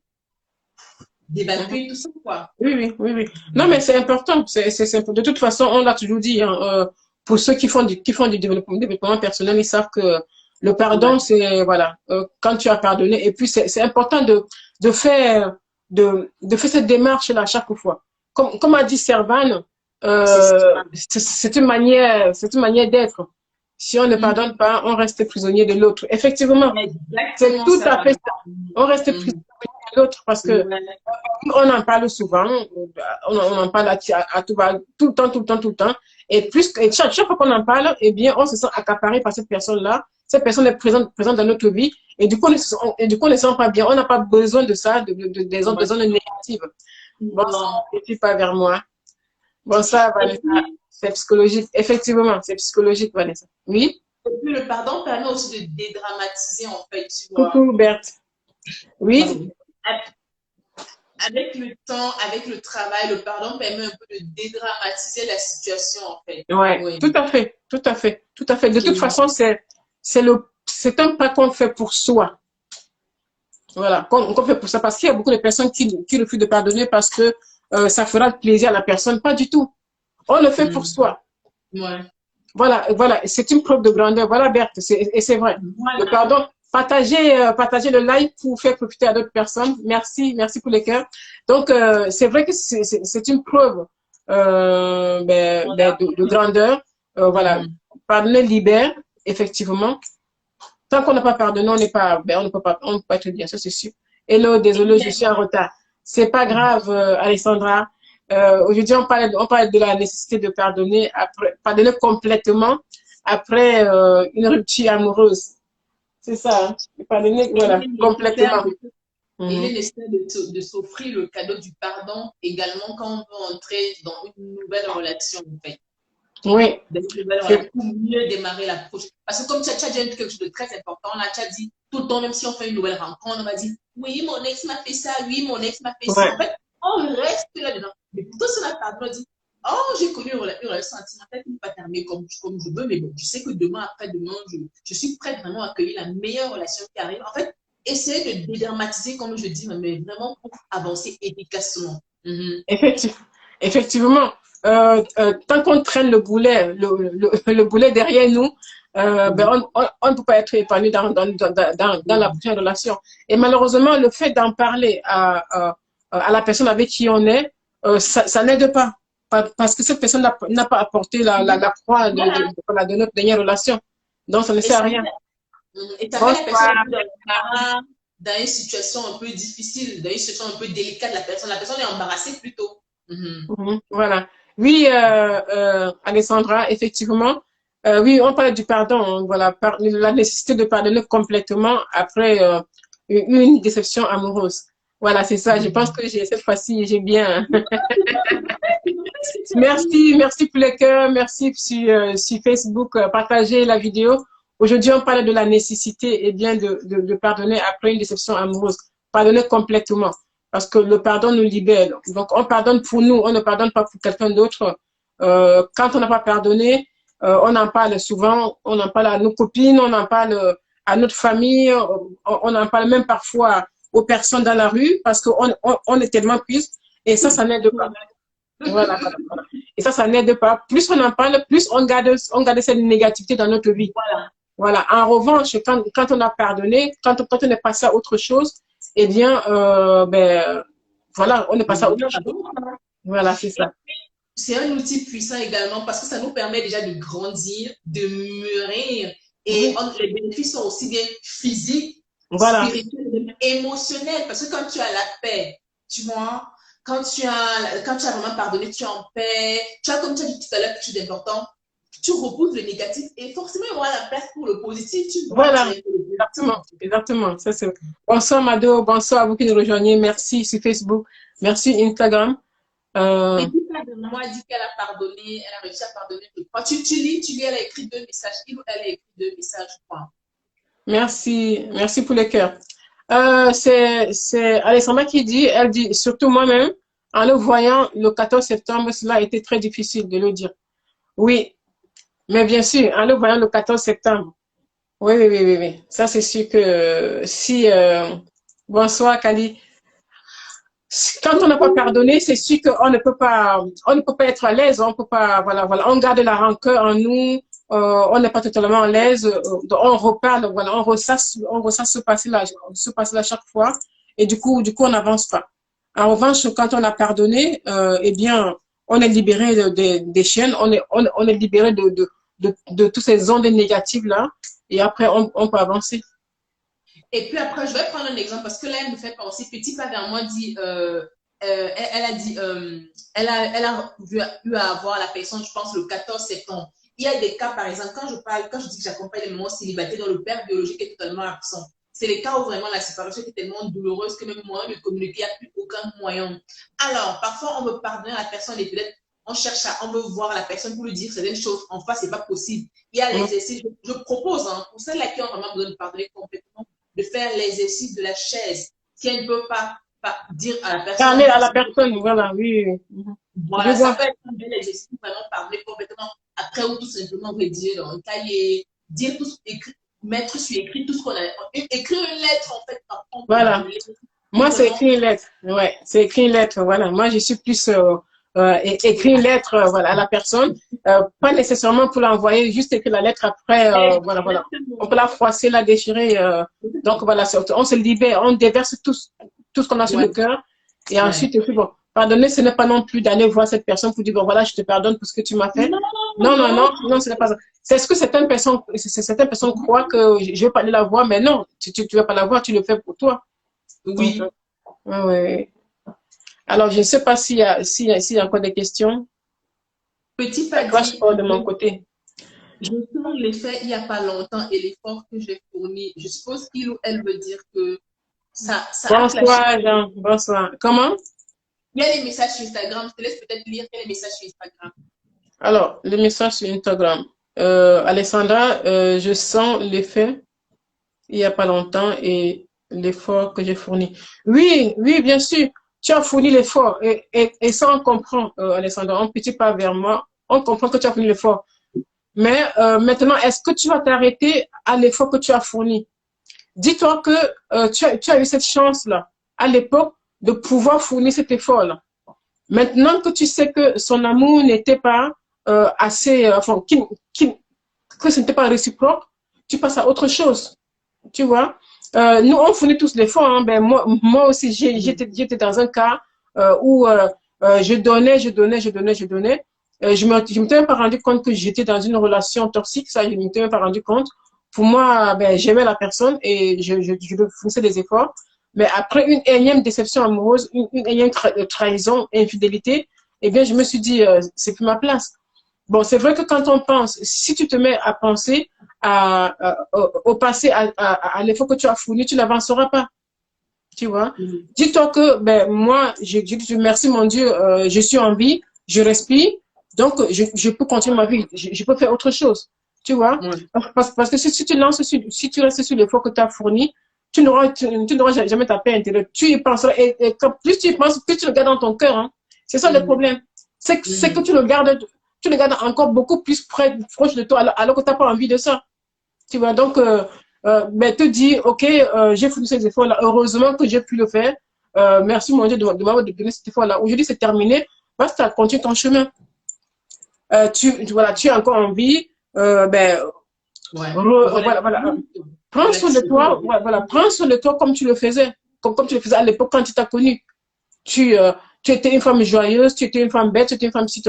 Speaker 2: d'évacuer tout ça, quoi.
Speaker 1: Oui, oui, oui, oui. Non, mais c'est important. De toute façon, on l'a toujours dit, hein, pour ceux qui font du développement personnel, ils savent que le
Speaker 2: Ouais.
Speaker 1: pardon, c'est, voilà, quand tu as pardonné. Et puis, c'est important de faire, de faire cette démarche-là à chaque fois. Comme a dit Servan,
Speaker 2: C'est ça.
Speaker 1: c'est une manière d'être. Si on ne pardonne pas, on reste prisonnier de l'autre. Effectivement, c'est
Speaker 2: Exactement
Speaker 1: tout
Speaker 2: ça,
Speaker 1: à fait
Speaker 2: Vanessa.
Speaker 1: ça. On reste prisonnier de l'autre parce que
Speaker 2: Ouais.
Speaker 1: on en parle souvent, on en parle à tout le temps, tout le temps, tout le temps. Et chaque fois qu'on en parle, eh bien, on se sent accaparé par cette personne-là. Cette personne est présente dans notre vie. Et du coup, on ne se sent pas bien. On n'a pas besoin de ça, des zones négatives. Bon, ça,
Speaker 2: Non.
Speaker 1: ne suffit pas vers moi. Bon, ça,
Speaker 2: Et
Speaker 1: Vanessa,
Speaker 2: puis,
Speaker 1: c'est psychologique. Effectivement, c'est psychologique, Vanessa. Oui?
Speaker 2: le pardon permet aussi de dédramatiser, en fait, tu vois.
Speaker 1: Coucou, Berthe. Oui?
Speaker 2: Pardon. Avec le temps, avec le travail, le pardon permet un peu de dédramatiser la situation, en fait.
Speaker 1: Ouais,
Speaker 2: Oui.
Speaker 1: tout à fait, tout à fait, tout à fait. De toute
Speaker 2: Oui.
Speaker 1: façon, c'est un pas qu'on fait pour soi. Voilà, qu'on fait pour ça parce qu'il y a beaucoup de personnes qui refusent de pardonner parce que ça fera plaisir à la personne. Pas du tout. On le fait pour
Speaker 2: Mm.
Speaker 1: soi.
Speaker 2: Ouais.
Speaker 1: Voilà, voilà, c'est une preuve de grandeur. Voilà, Berthe, et c'est vrai. Le
Speaker 2: Voilà.
Speaker 1: pardon, partagez le like pour faire profiter à d'autres personnes. Merci, merci pour les cœurs. Donc, c'est vrai que c'est une preuve
Speaker 2: Voilà.
Speaker 1: de grandeur. Voilà,
Speaker 2: Mhm.
Speaker 1: pardonner libère, effectivement. Tant qu'on n'a pas pardonné, on ne peut pas être bien, ça c'est sûr. Hello, désolé, je suis en retard. C'est pas grave, Alessandra. Aujourd'hui, on parle de la nécessité de pardonner pardonner complètement après une rupture amoureuse. C'est ça, hein? Pardonner,
Speaker 2: Et il
Speaker 1: voilà,
Speaker 2: est nécessaire
Speaker 1: complètement.
Speaker 2: de, et il
Speaker 1: Mhm.
Speaker 2: est nécessaire de s'offrir le cadeau du pardon également quand on veut entrer dans une nouvelle relation, en fait.
Speaker 1: Oui, c'est
Speaker 2: Pour mieux démarrer la prochaine. Parce que comme tu as dit quelque chose de très important, là, tu as dit tout le temps, même si on fait une nouvelle rencontre, on va dire, oui, mon ex m'a fait ça, oui, mon ex m'a fait ci.
Speaker 1: ouais.
Speaker 2: En fait, on reste là-dedans. Mais plutôt sur la table, on dit, oh, j'ai connu une relation sentimentale qui ne peut pas terminer comme je veux, mais bon, je sais que demain, après-demain, je suis prête vraiment à accueillir la meilleure relation qui arrive. En fait, essayer de dédramatiser, comme je dis, mais vraiment pour avancer efficacement. Mm-hmm.
Speaker 1: Effectivement, tant qu'on traîne le boulet derrière nous, on ne peut pas être épanoui dans la prochaine relation. Et malheureusement, le fait d'en parler à la personne avec qui on est, ça n'aide pas. Parce que cette personne n'a pas apporté la croix
Speaker 2: Voilà.
Speaker 1: de notre dernière relation. Donc, ça ne
Speaker 2: Et
Speaker 1: sert à
Speaker 2: ça
Speaker 1: rien.
Speaker 2: Et ça met la personne
Speaker 1: Bonsoir.
Speaker 2: un peu dans une situation un peu difficile, dans une situation un peu délicate. La personne est embarrassée plutôt. Mhm.
Speaker 1: Mhm, voilà. Oui, Alessandra, effectivement. Oui, on parle du pardon, hein, voilà, la nécessité de pardonner complètement après une déception amoureuse. Voilà, c'est ça. Je pense
Speaker 2: Mhm.
Speaker 1: que cette fois-ci, j'ai bien.
Speaker 2: Qu'est-ce que tu as dit?
Speaker 1: Merci, merci pour les cœurs, merci sur Facebook, partagez la vidéo. Aujourd'hui, on parle de la nécessité et bien de pardonner après une déception amoureuse. pardonner complètement. Parce que le pardon nous libère. Donc, on pardonne pour nous, on ne pardonne pas pour quelqu'un d'autre. Quand on n'a pas pardonné, on en parle souvent, on en parle à nos copines, on en parle à notre famille, on en parle même parfois aux personnes dans la rue parce qu'on est tellement triste et ça n'aide pas. Voilà, voilà, voilà. Et ça n'aide pas. Plus on en parle, plus on garde cette négativité dans notre vie.
Speaker 2: Voilà.
Speaker 1: Voilà. En revanche, quand on a pardonné, quand on est passé à autre chose, eh bien, voilà, on est passé à autre chose. Voilà, c'est ça.
Speaker 2: C'est un outil puissant également parce que ça nous permet déjà de grandir, de mûrir. Et les bénéfices sont aussi bien physiques,
Speaker 1: voilà,
Speaker 2: spirituels, émotionnels. Parce que quand tu as la paix, tu vois, quand tu as vraiment pardonné, tu es en paix. Tu as, comme tu as dit tout à l'heure, quelque chose d'important. Tu repousses le négatif et forcément, il y aura la place pour le positif. Tu vois,
Speaker 1: voilà, exactement, exactement. Ça, c'est... Bonsoir, Mado. Bonsoir à vous qui nous rejoignez. Merci sur Facebook. Merci, Instagram.
Speaker 2: Et puis, la maman a dit qu'elle a pardonné, elle a réussi à pardonner. Tu lis, elle a écrit 2 messages. Elle a écrit 2 messages, je crois.
Speaker 1: Merci, merci pour les cœurs. C'est Alessandra qui dit, elle dit, surtout moi-même, en le voyant le 14 septembre, cela a été très difficile de le dire. Oui, mais bien sûr, en le voyant le 14 septembre. Oui, oui, oui, oui, oui. Ça, c'est sûr que si... bonsoir, Kali. Quand on n'a pas pardonné, c'est sûr qu'on ne peut pas être à l'aise, on peut pas, voilà, voilà, on garde la rancœur en nous, on n'est pas totalement à l'aise, on reparle, voilà, on ressasse ce passé-là chaque fois, et du coup, on n'avance pas. En revanche, quand on a pardonné, eh bien, on est libéré des chaînes, on est libéré de toutes ces ondes négatives là, et après, on peut avancer.
Speaker 2: Et puis après, je vais prendre un exemple parce que là, elle me fait penser. Petit pas vers moi dit, elle a dit, elle a eu à avoir la personne, je pense, le 14 septembre. Il y a des cas, par exemple, quand je dis que j'accompagne les mamans célibataires dont le père biologique est totalement absent, c'est les cas où vraiment la séparation est tellement douloureuse que même moi, de communiquer, il n'y a plus aucun moyen. Alors, parfois, on veut pardonner à la personne et peut-être on veut voir la personne pour lui dire certaines choses. En face, c'est pas possible. Il y a l'exercice, je propose, hein, pour celles-là qui ont vraiment besoin de pardonner complètement, de faire l'exercice de la chaise. Si elle ne peut pas dire à la personne.
Speaker 1: Parler à la personne, voilà, oui.
Speaker 2: Voilà, ça peut être un bel exercice pour vraiment parler complètement après ou tout simplement rédiger dans un cahier, dire tout, mettre sur écrit tout ce qu'on a. Écrire une lettre, en fait.
Speaker 1: Voilà. Moi, c'est écrire une lettre. Ouais, c'est écrire une lettre. Voilà. Moi, je suis plus écrire une lettre voilà, à la personne. Pas nécessairement pour l'envoyer, juste écrire la lettre après. Voilà, voilà. On peut la froisser, la déchirer. Donc, voilà, on se libère, on déverse tout ce qu'on a sur le cœur. Et ensuite, bon, pardonner, ce n'est pas non plus d'aller voir cette personne pour dire, bon, voilà, je te pardonne pour ce que tu m'as fait. Non, ce n'est pas ça. C'est ce que certaines personnes croient que je vais pas aller la voir, mais non, tu ne vas pas la voir, tu le fais pour toi.
Speaker 2: Oui.
Speaker 1: Donc, ouais. Alors, je ne sais pas s'il y a encore des questions.
Speaker 2: Petit pas
Speaker 1: de mon côté.
Speaker 2: Je sens l'effet il n'y a pas longtemps et l'effort que j'ai fourni. Je suppose qu'il ou elle veut dire que ça
Speaker 1: bonsoir, Jean. Bonsoir. Comment?
Speaker 2: Il y a les messages sur Instagram. Je te laisse peut-être lire les messages sur Instagram.
Speaker 1: Alors, les messages sur Instagram. Alessandra, je sens l'effet il n'y a pas longtemps et l'effort que j'ai fourni. Oui, bien sûr. Tu as fourni l'effort et ça, on comprend, Alessandra. Un petit pas vers moi. On comprend que tu as fourni l'effort. Mais maintenant, est-ce que tu vas t'arrêter à l'effort que tu as fourni? Dis-toi que tu as eu cette chance-là, à l'époque, de pouvoir fournir cet effort-là. Maintenant que tu sais que son amour n'était pas assez, que ce n'était pas réciproque, tu passes à autre chose. Tu vois, nous, on fournit tous l'effort. Hein. Ben, moi aussi, j'étais dans un cas où je donnais. Je m'étais même pas rendu compte que j'étais dans une relation toxique. Ça, je ne m'étais même pas rendu compte. Pour moi, ben, j'aimais la personne et je fournissais des efforts. Mais après une énième déception amoureuse, une énième trahison, infidélité, eh bien, je me suis dit, c'est plus ma place. Bon, c'est vrai que quand on pense, si tu te mets à penser au passé, à l'effort que tu as fourni, tu n'avanceras pas. Tu vois? Dis-toi que, ben, moi, je merci mon Dieu, je suis en vie, je respire, donc je peux continuer ma vie, je peux faire autre chose. Tu vois? Parce que si tu restes sur l'effort que tu as fourni, tu n'auras jamais ta paix intérieure. Tu y penseras, et plus tu y penses, plus tu le gardes dans ton cœur. Hein. C'est ça le problème. C'est que tu le gardes encore beaucoup plus proche de toi, alors que tu n'as pas envie de ça. Tu vois, donc, ben, te dis, OK, j'ai fait ces efforts-là. Heureusement que j'ai pu le faire. Merci, mon Dieu, de m'avoir donné cet effort-là. Aujourd'hui, c'est terminé. Basta, continue ton chemin. Voilà, tu as encore envie. Ben, voilà. Prends soin de toi, voilà, prends soin de toi comme tu le faisais, comme tu le faisais à l'époque quand tu t'as connu. Tu étais une femme joyeuse, tu étais une femme bête, tu étais une femme si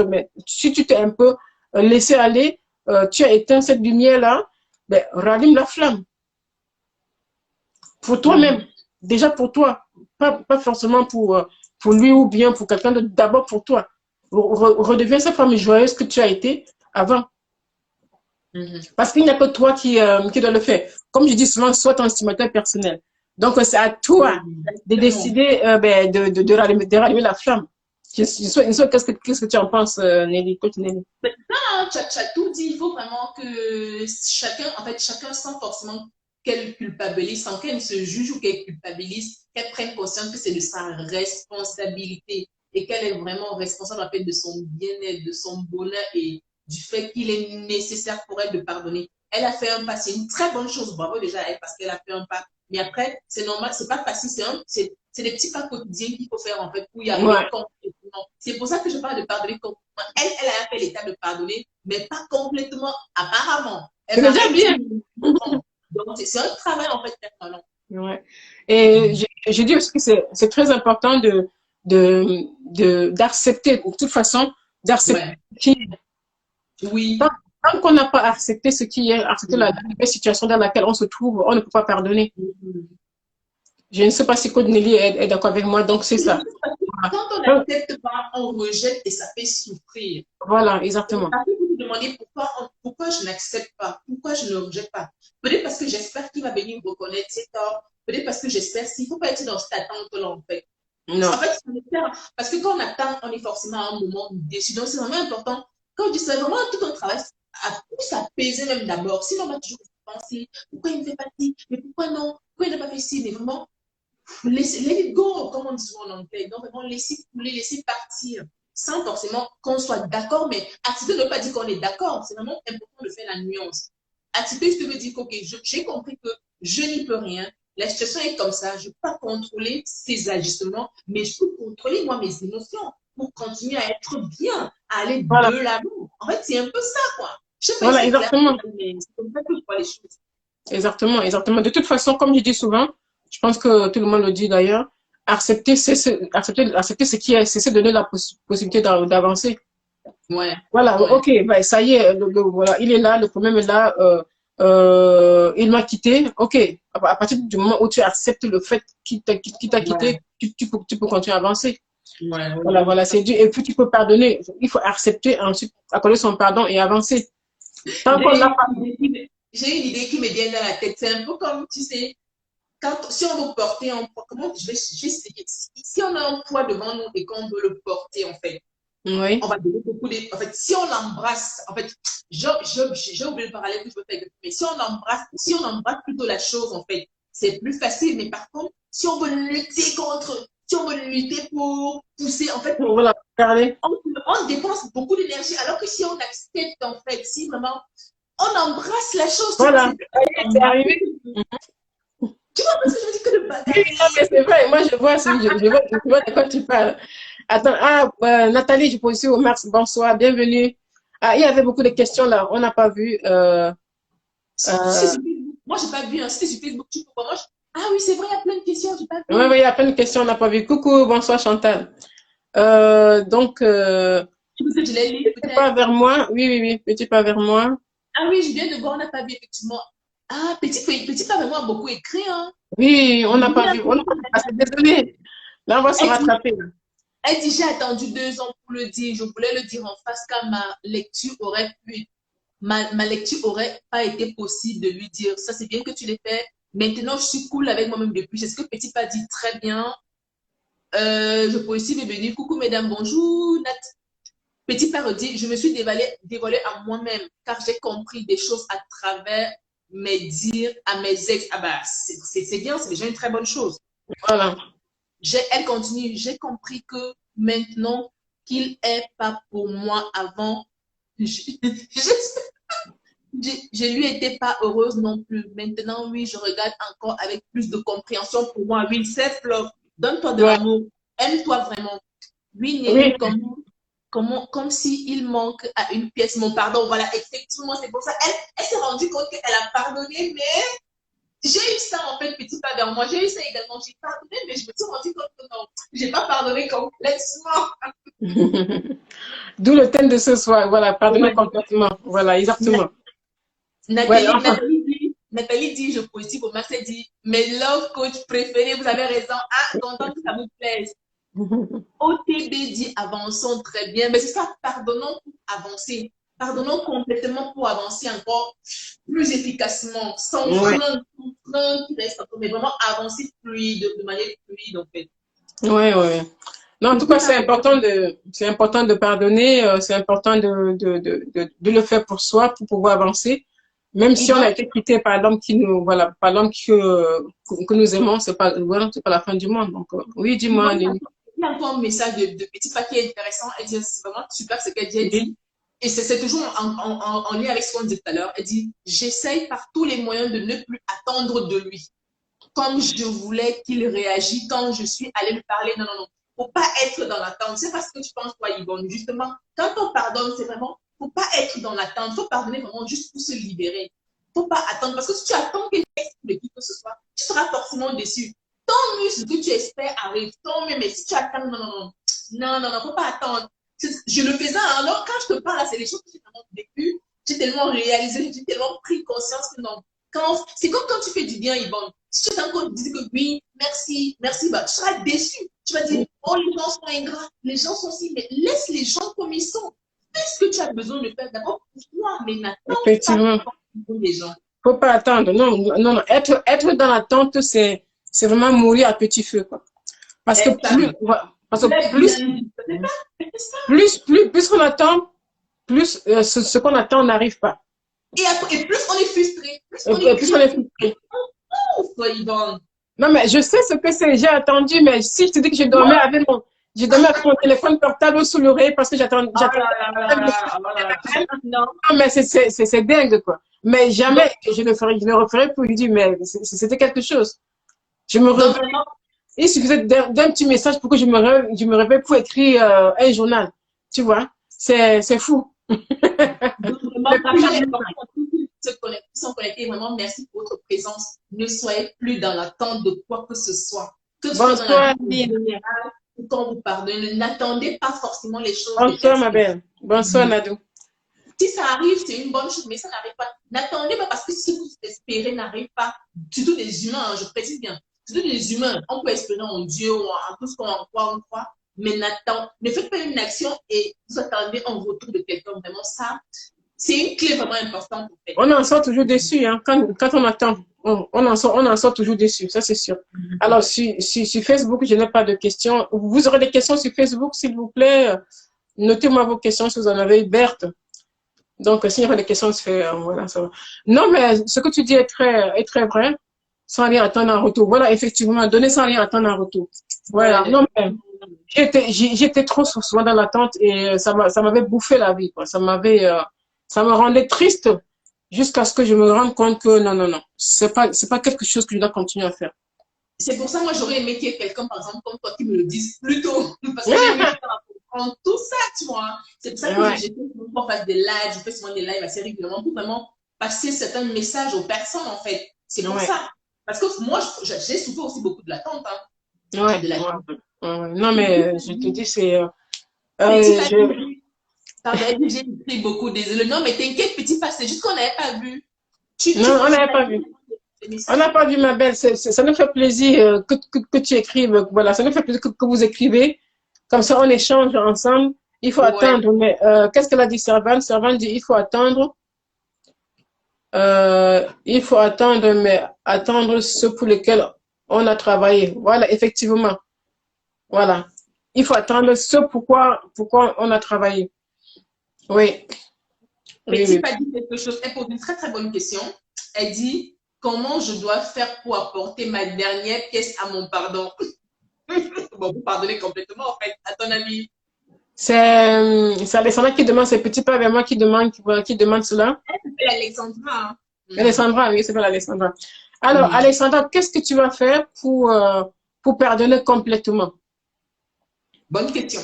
Speaker 1: tu t'es un peu laissé aller, tu as éteint cette lumière-là, ben, rallume la flamme. Pour toi-même, déjà pour toi, pas forcément pour lui ou bien pour quelqu'un d'autre, d'abord pour toi. Redeviens cette femme joyeuse que tu as été avant. Parce qu'il n'y a que toi qui dois le faire. Comme je dis souvent, sois ton estimateur personnel. Donc, c'est à toi de décider ben, de rallumer la flamme. Qu'est-ce que tu en penses, Nelly? Nelly.
Speaker 2: Non, tu as tout dit. Il faut vraiment que chacun sans forcément qu'elle culpabilise, sans qu'elle se juge ou qu'elle culpabilise, qu'elle prenne conscience que c'est de sa responsabilité et qu'elle est vraiment responsable en fait, de son bien-être, de son bonheur et du fait qu'il est nécessaire pour elle de pardonner. Elle a fait un pas, c'est une très bonne chose, bravo déjà à elle parce qu'elle a fait un pas. Mais après, c'est normal, c'est pas facile, c'est des petits pas quotidiens qu'il faut faire en fait pour y arriver complètement. C'est pour ça que je parle de pardonner complètement. Elle a fait l'état de pardonner, mais pas complètement apparemment.
Speaker 1: C'est déjà bien.
Speaker 2: Donc c'est un travail en fait permanent.
Speaker 1: Ouais. Et je dis aussi que c'est très important d'accepter, de toute façon, d'accepter qui
Speaker 2: oui.
Speaker 1: Tant qu'on n'a pas accepté ce qui est, accepté la situation dans laquelle on se trouve, on ne peut pas pardonner. Je ne sais pas si Claude Nelly est d'accord avec moi, donc c'est ça.
Speaker 2: Quand on n'accepte pas, on rejette et ça fait souffrir.
Speaker 1: Voilà, exactement.
Speaker 2: Après, vous vous demandez pourquoi je n'accepte pas, pourquoi je ne rejette pas. Peut-être parce que j'espère qu'il va venir me reconnaître ses torts, peut-être parce que j'espère qu'il ne faut pas être dans cette attente-là, en fait.
Speaker 1: Non.
Speaker 2: En fait, parce que quand on attend, on est forcément à un moment déçu. Donc, c'est vraiment important. Quand je dis c'est vraiment tout un travail à plus apaiser même d'abord. Sinon, on va toujours penser, pourquoi il ne fait pas ci, mais pourquoi non, pourquoi il n'a pas fait ci, mais vraiment, let it go, comme on dit souvent en anglais. Donc, vraiment, laisser couler, laisser partir, sans forcément qu'on soit d'accord, mais accepter ne veut pas dire qu'on est d'accord. C'est vraiment important de faire la nuance. Accepter, je veux dire que, ok, j'ai compris que je n'y peux rien. La situation est comme ça. Je ne peux pas contrôler ces ajustements, mais je peux contrôler, moi, mes émotions pour continuer à être bien, à aller de l'avant. En fait, c'est un peu ça, quoi. Je sais pas
Speaker 1: voilà, exactement.
Speaker 2: Mais c'est comme ça que je vois les choses.
Speaker 1: Exactement, exactement. De toute façon, comme je dis souvent, je pense que tout le monde le dit d'ailleurs, accepter ce qui est, c'est donner la possibilité d'avancer.
Speaker 2: Ouais.
Speaker 1: Voilà,
Speaker 2: ouais.
Speaker 1: ok, bah, ça y est, voilà, il est là, le problème est là, il m'a quitté, ok. À partir du moment où tu acceptes le fait qu'il t'a quitté, tu peux continuer à avancer. Voilà, c'est dur. Et puis tu peux pardonner. Il faut accepter, ensuite accorder son pardon et avancer. Tant qu'on n'a pas.
Speaker 2: J'ai une idée qui me vient dans la tête. C'est un peu comme, tu sais, si on veut porter un poids, comment je vais essayer. Si on a un poids devant nous et qu'on veut le porter, en fait,
Speaker 1: oui.
Speaker 2: on va donner beaucoup de. En fait, si on l'embrasse, en fait, j'ai oublié le parallèle que je veux faire, mais si on embrasse plutôt la chose, en fait, c'est plus facile. Mais par contre, si on veut lutter contre, si on veut lutter pour pousser, en fait,
Speaker 1: voilà,
Speaker 2: on dépense beaucoup d'énergie. Alors que si on accepte, en fait, si vraiment on embrasse la chose,
Speaker 1: voilà, c'est arrivé.
Speaker 2: Tu vois, parce que je me dis que le bagage.
Speaker 1: Oui, non, mais c'est vrai, moi je vois de quoi tu parles. Attends, Nathalie, je pose aussi au Max, bonsoir, bienvenue. Ah, il y avait beaucoup de questions là, on n'a pas vu.
Speaker 2: Moi, j'ai pas vu, hein. C'était sur Facebook, tu peux voir. Ah oui, c'est vrai, il y a plein de questions, j'ai pas vu.
Speaker 1: Oui, il y a plein de questions, on n'a pas vu. Coucou, bonsoir Chantal. Donc,
Speaker 2: je l'ai lu,
Speaker 1: petit pas vers moi. Oui, petit pas vers moi.
Speaker 2: Ah oui, je viens de voir, on n'a pas vu, effectivement. Ah, petit pas vers moi a beaucoup écrit, hein.
Speaker 1: Oui, on n'a pas vu. Désolé. Là, on va se rattraper.
Speaker 2: Elle dit, j'ai attendu 2 ans pour le dire. Je voulais le dire en face car ma lecture aurait pas été possible de lui dire. Ça, c'est bien que tu l'aies fait. Maintenant, je suis cool avec moi-même depuis. C'est ce que Petit pas dit très bien. Je peux aussi venir. Coucou, mesdames, bonjour. Nat. Petit pas redit, je me suis dévoilée à moi-même car j'ai compris des choses à travers mais dire à mes ex, ah bah, c'est bien, c'est déjà une très bonne chose.
Speaker 1: Voilà.
Speaker 2: Elle continue, j'ai compris que maintenant qu'il est pas pour moi avant, je lui étais pas heureuse non plus. Maintenant, oui, je regarde encore avec plus de compréhension pour moi. Oui, self-love, donne-toi de
Speaker 1: Ouais.
Speaker 2: l'amour, aime-toi vraiment. Oui,
Speaker 1: Oui.
Speaker 2: Nelly, comme s'il manque à une pièce, mon pardon. Voilà, effectivement, c'est pour ça. Elle s'est rendue compte qu'elle a pardonné, mais j'ai eu ça en fait, petit pas vers moi. J'ai eu ça également. J'ai pardonné, mais je me suis rendu compte que non, j'ai pas pardonné complètement.
Speaker 1: D'où le thème de ce soir. Voilà, pardonner
Speaker 2: Ouais.
Speaker 1: complètement. Voilà, exactement. Ouais,
Speaker 2: Nathalie,
Speaker 1: enfin.
Speaker 2: Nathalie dit, je politique au max, elle dit, mes love coach préférés, vous avez raison. Ah, content que ça vous plaise. OTB dit, avançons très bien. Mais c'est ça, pardonnons pour avancer. Pardonnons complètement pour avancer encore plus efficacement, sans
Speaker 1: Ouais.
Speaker 2: frein qui reste encore, mais vraiment avancer fluide, de manière fluide, en fait.
Speaker 1: Ouais, ouais. Non, en tout cas, c'est important de pardonner, c'est important de le faire pour soi, pour pouvoir avancer. Même si on a
Speaker 2: Yvonne,
Speaker 1: été quitté par l'homme qui nous, voilà, par l'homme que nous aimons, voilà, c'est pas la fin du monde. Donc, oui, dis-moi,
Speaker 2: Yvonne,
Speaker 1: Nelly.
Speaker 2: il y a encore un message de petit papier intéressant. Elle dit, c'est vraiment super ce qu'elle dit. Elle
Speaker 1: Oui.
Speaker 2: dit, et c'est toujours en lien avec ce qu'on dit tout à l'heure. Elle dit, j'essaye par tous les moyens de ne plus attendre de lui. Comme je voulais qu'il réagisse quand je suis allée lui parler. Non, non, non. Faut pas être dans l'attente. C'est pas ce que tu penses, toi, Yvonne. Justement, quand on pardonne, c'est vraiment, faut pas être dans l'attente. Faut pardonner vraiment juste pour se libérer. Faut pas attendre. Parce que si tu attends qu'il de qui que ce soit, tu seras forcément déçu. Tant mieux ce que tu espères arrive. Tant mieux. Mais si tu attends, non, non, non. Non, non, non. Faut pas attendre. Je le faisais. Alors, quand je te parle, c'est les choses que j'ai vraiment vécues. J'ai tellement réalisé, j'ai tellement pris conscience que non. C'est comme quand tu fais du bien, Yvonne. Si tu encore dis que oui, merci, merci, bah, tu seras déçu. Tu vas dire, oh, les gens sont ingrats, les gens sont si, mais laisse les gens comme ils sont. Fais ce que tu as besoin de faire d'abord pour toi, mais n'attends pas
Speaker 1: Effectivement.
Speaker 2: pour les gens.
Speaker 1: Faut pas attendre. Non, non, non. Être dans l'attente, c'est vraiment mourir à petit feu, quoi. Parce que parce que plus on attend, plus ce qu'on attend n'arrive pas.
Speaker 2: Et plus on est frustré, plus on
Speaker 1: Et
Speaker 2: est
Speaker 1: plus on est frustré.
Speaker 2: Yvonne.
Speaker 1: Non, mais je sais ce que c'est. J'ai attendu, mais si je te dis que je dormais avec mon téléphone portable sous l'oreille parce que j'attendais.
Speaker 2: Oh là là là là, oh là là. Non.
Speaker 1: Non, mais c'est dingue, quoi. Mais jamais je le referai pour lui dire, mais c'était quelque chose. Je me
Speaker 2: Donc,
Speaker 1: réveille. Il suffisait d'un petit message pour que je me réveille pour écrire un journal. Tu vois, c'est fou.
Speaker 2: vraiment, qui sont connectés, vraiment, merci pour votre présence. Ne soyez plus dans l'attente de quoi que ce soit. Que ce soit dans la
Speaker 1: Bonsoir,
Speaker 2: vie
Speaker 1: Lynn.
Speaker 2: générale ou quand vous pardonnez, n'attendez pas forcément les choses des
Speaker 1: Bonsoir, ma
Speaker 2: personnes.
Speaker 1: belle. Bonsoir, Nadou.
Speaker 2: Si ça arrive, c'est une bonne chose, mais ça n'arrive pas. N'attendez pas parce que ce que vous espérez n'arrive pas. Surtout les humains, je précise bien. Surtout les humains, on peut espérer en Dieu ou en tout ce qu'on croit, mais ne faites pas une action et vous attendez un retour de quelqu'un. Vraiment, ça, c'est une clé vraiment importante. En fait.
Speaker 1: On en sort toujours déçu, hein. Quand on attend, on en sort toujours déçu, ça c'est sûr. Alors, sur Facebook, je n'ai pas de questions. Vous aurez des questions sur Facebook, s'il vous plaît. Notez-moi vos questions si vous en avez, Berthe. Donc, s'il y a des questions, voilà, ça va. Non, mais ce que tu dis est très vrai. Sans rien attendre en retour. Voilà, effectivement, donner sans rien attendre en retour. Voilà. Non, mais j'étais trop souvent dans l'attente et ça m'avait bouffé la vie, quoi. Ça me rendait triste jusqu'à ce que je me rende compte que non, non, non. C'est pas quelque chose que je dois continuer à faire.
Speaker 2: C'est pour ça, moi, j'aurais aimé qu'il y ait quelqu'un, par exemple, comme toi, qui me le dise plus tôt. Parce que j'ai aimé comprendre tout ça, tu vois. C'est pour ça que j'ai fait souvent faire des lives, je fais souvent des lives assez régulièrement pour vraiment passer certains messages aux personnes, en fait. C'est pour ça. Parce que moi, j'ai souffert aussi beaucoup de l'attente. Hein.
Speaker 1: Ouais,
Speaker 2: de
Speaker 1: non, mais je te dis, c'est...
Speaker 2: J'ai écrit beaucoup, désolé. Non, mais t'inquiète, petit pas, c'est juste qu'on n'avait pas vu.
Speaker 1: Non, on n'avait pas vu. On n'a pas vu, ma belle. Ça nous fait plaisir que tu écrives. Voilà, ça nous fait plaisir que vous écrivez. Comme ça, on échange ensemble. Il faut attendre. Mais qu'est-ce qu'elle a dit, Servane? Servane dit il faut attendre. Il faut attendre, mais attendre ce pour lequel on a travaillé. Voilà, effectivement. Voilà. Il faut attendre ce pourquoi on a travaillé. Oui.
Speaker 2: Petit pas dit quelque chose. Elle pose une très très bonne question. Elle dit, comment je dois faire pour apporter ma dernière pièce à mon pardon? Bon, vous pardonnez complètement, en fait, à ton avis.
Speaker 1: C'est Alessandra qui demande, c'est Petit Pas vers moi qui demande cela.
Speaker 2: C'est Alexandra. Hein.
Speaker 1: Alessandra, oui, c'est pas Alessandra. Alors, Alessandra, qu'est-ce que tu vas faire pour pardonner complètement?
Speaker 2: Bonne question.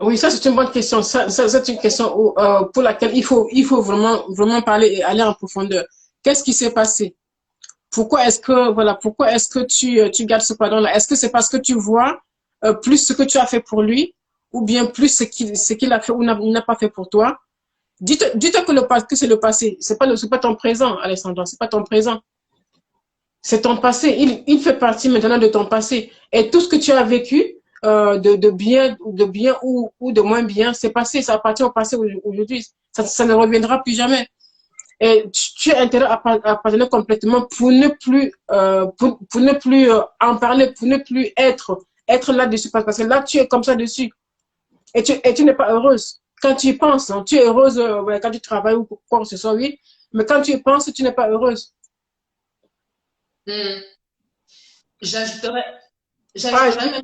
Speaker 1: Oui, ça c'est une bonne question. Ça, c'est une question pour laquelle il faut vraiment parler et aller en profondeur. Qu'est-ce qui s'est passé? Pourquoi est-ce que tu gardes ce pardon-là? Est-ce que c'est parce que tu vois plus ce que tu as fait pour lui, ou bien plus ce qu'il a fait ou n'a pas fait pour toi? Dis-toi que c'est le passé. C'est pas ton présent, Alessandra. C'est pas ton présent. C'est ton passé. Il fait partie maintenant de ton passé. Et tout ce que tu as vécu, de bien ou de moins bien, c'est passé. Ça appartient au passé aujourd'hui. Ça ne reviendra plus jamais. Et tu as intérêt à pardonner complètement pour ne plus en parler, pour ne plus être là-dessus. Parce que là, tu es comme ça dessus. Et tu n'es pas heureuse. Quand tu y penses, hein, tu es heureuse quand tu travailles ou quoi que ce soit, oui. Mais quand tu y penses, tu n'es pas heureuse.
Speaker 2: Hmm. J'ajouterais,
Speaker 1: Ah,
Speaker 2: j'ajouterais même,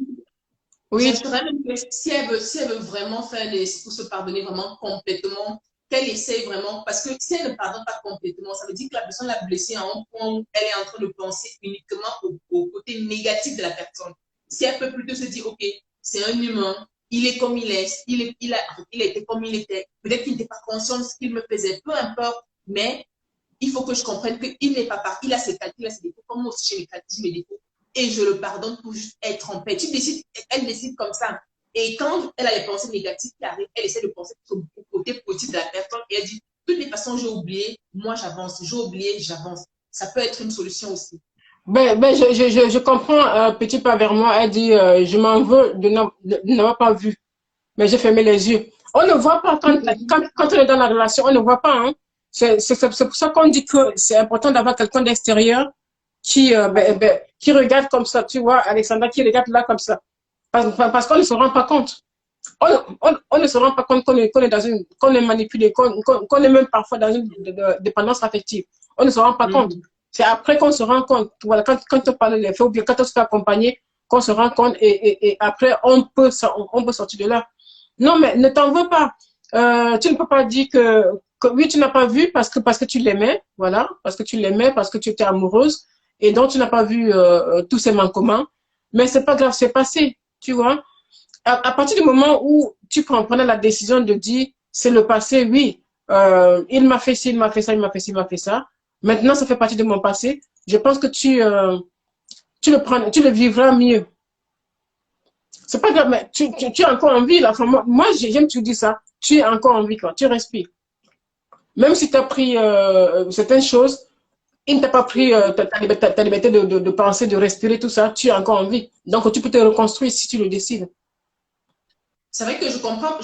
Speaker 1: oui,
Speaker 2: j'ajouterais même que si elle veut vraiment faire pour se pardonner vraiment complètement, qu'elle essaye vraiment, parce que si elle ne pardonne pas complètement, ça veut dire que la personne l'a blessée à un point où elle est en train de penser uniquement au côté négatif de la personne. Si elle peut plutôt se dire, OK, c'est un humain, il est comme il est, il a été comme il était, peut-être qu'il n'était pas conscient de ce qu'il me faisait, peu importe, mais il faut que je comprenne qu'il n'est pas parti, il a ses qualités, il a ses défauts, comme moi aussi j'ai mes qualités, mes défauts, et je le pardonne pour juste être en paix. Elle décide comme ça. Et quand elle a les pensées négatives qui arrivent, elle essaie de penser au côté positif de la personne et elle dit, de toutes les façons, j'ai oublié, moi j'avance, j'ai oublié, j'avance. Ça peut être une solution aussi.
Speaker 1: je comprends, Petit Pas vers moi. Elle dit, je m'en veux de n'avoir pas vu. Mais j'ai fermé les yeux. On ne voit pas quand on est dans la relation, on ne voit pas. Hein. C'est pour ça qu'on dit que c'est important d'avoir quelqu'un d'extérieur qui regarde comme ça. Tu vois, Alexandra, qui regarde là comme ça. Parce qu'on ne se rend pas compte. On ne se rend pas compte qu'on est manipulé, qu'on est même parfois dans une dépendance affective. On ne se rend pas compte. C'est après qu'on se rend compte. Voilà, quand on parle des faits ou bien quand on se fait accompagner, qu'on se rend compte et après on peut sortir de là. Non, mais ne t'en veux pas. Tu ne peux pas dire que oui, tu n'as pas vu parce que tu l'aimais, voilà, parce que tu l'aimais, parce que tu étais amoureuse, et donc tu n'as pas vu tous ces manquements. Mais c'est pas grave, c'est passé, tu vois. À partir du moment où tu prenais la décision de dire c'est le passé, oui, il m'a fait ci, il m'a fait ça, il m'a fait ci, il m'a fait ça. Maintenant, ça fait partie de mon passé. Je pense que tu le vivras mieux. C'est pas grave, mais tu as encore envie, là. Enfin, moi j'aime que tu dis ça. Tu as encore envie, quoi. Tu respires. Même si tu as pris certaines choses, il ne t'a pas pris ta liberté de penser, de respirer, tout ça. Tu as encore envie. Donc, tu peux te reconstruire si tu le décides.
Speaker 2: C'est vrai que je comprends.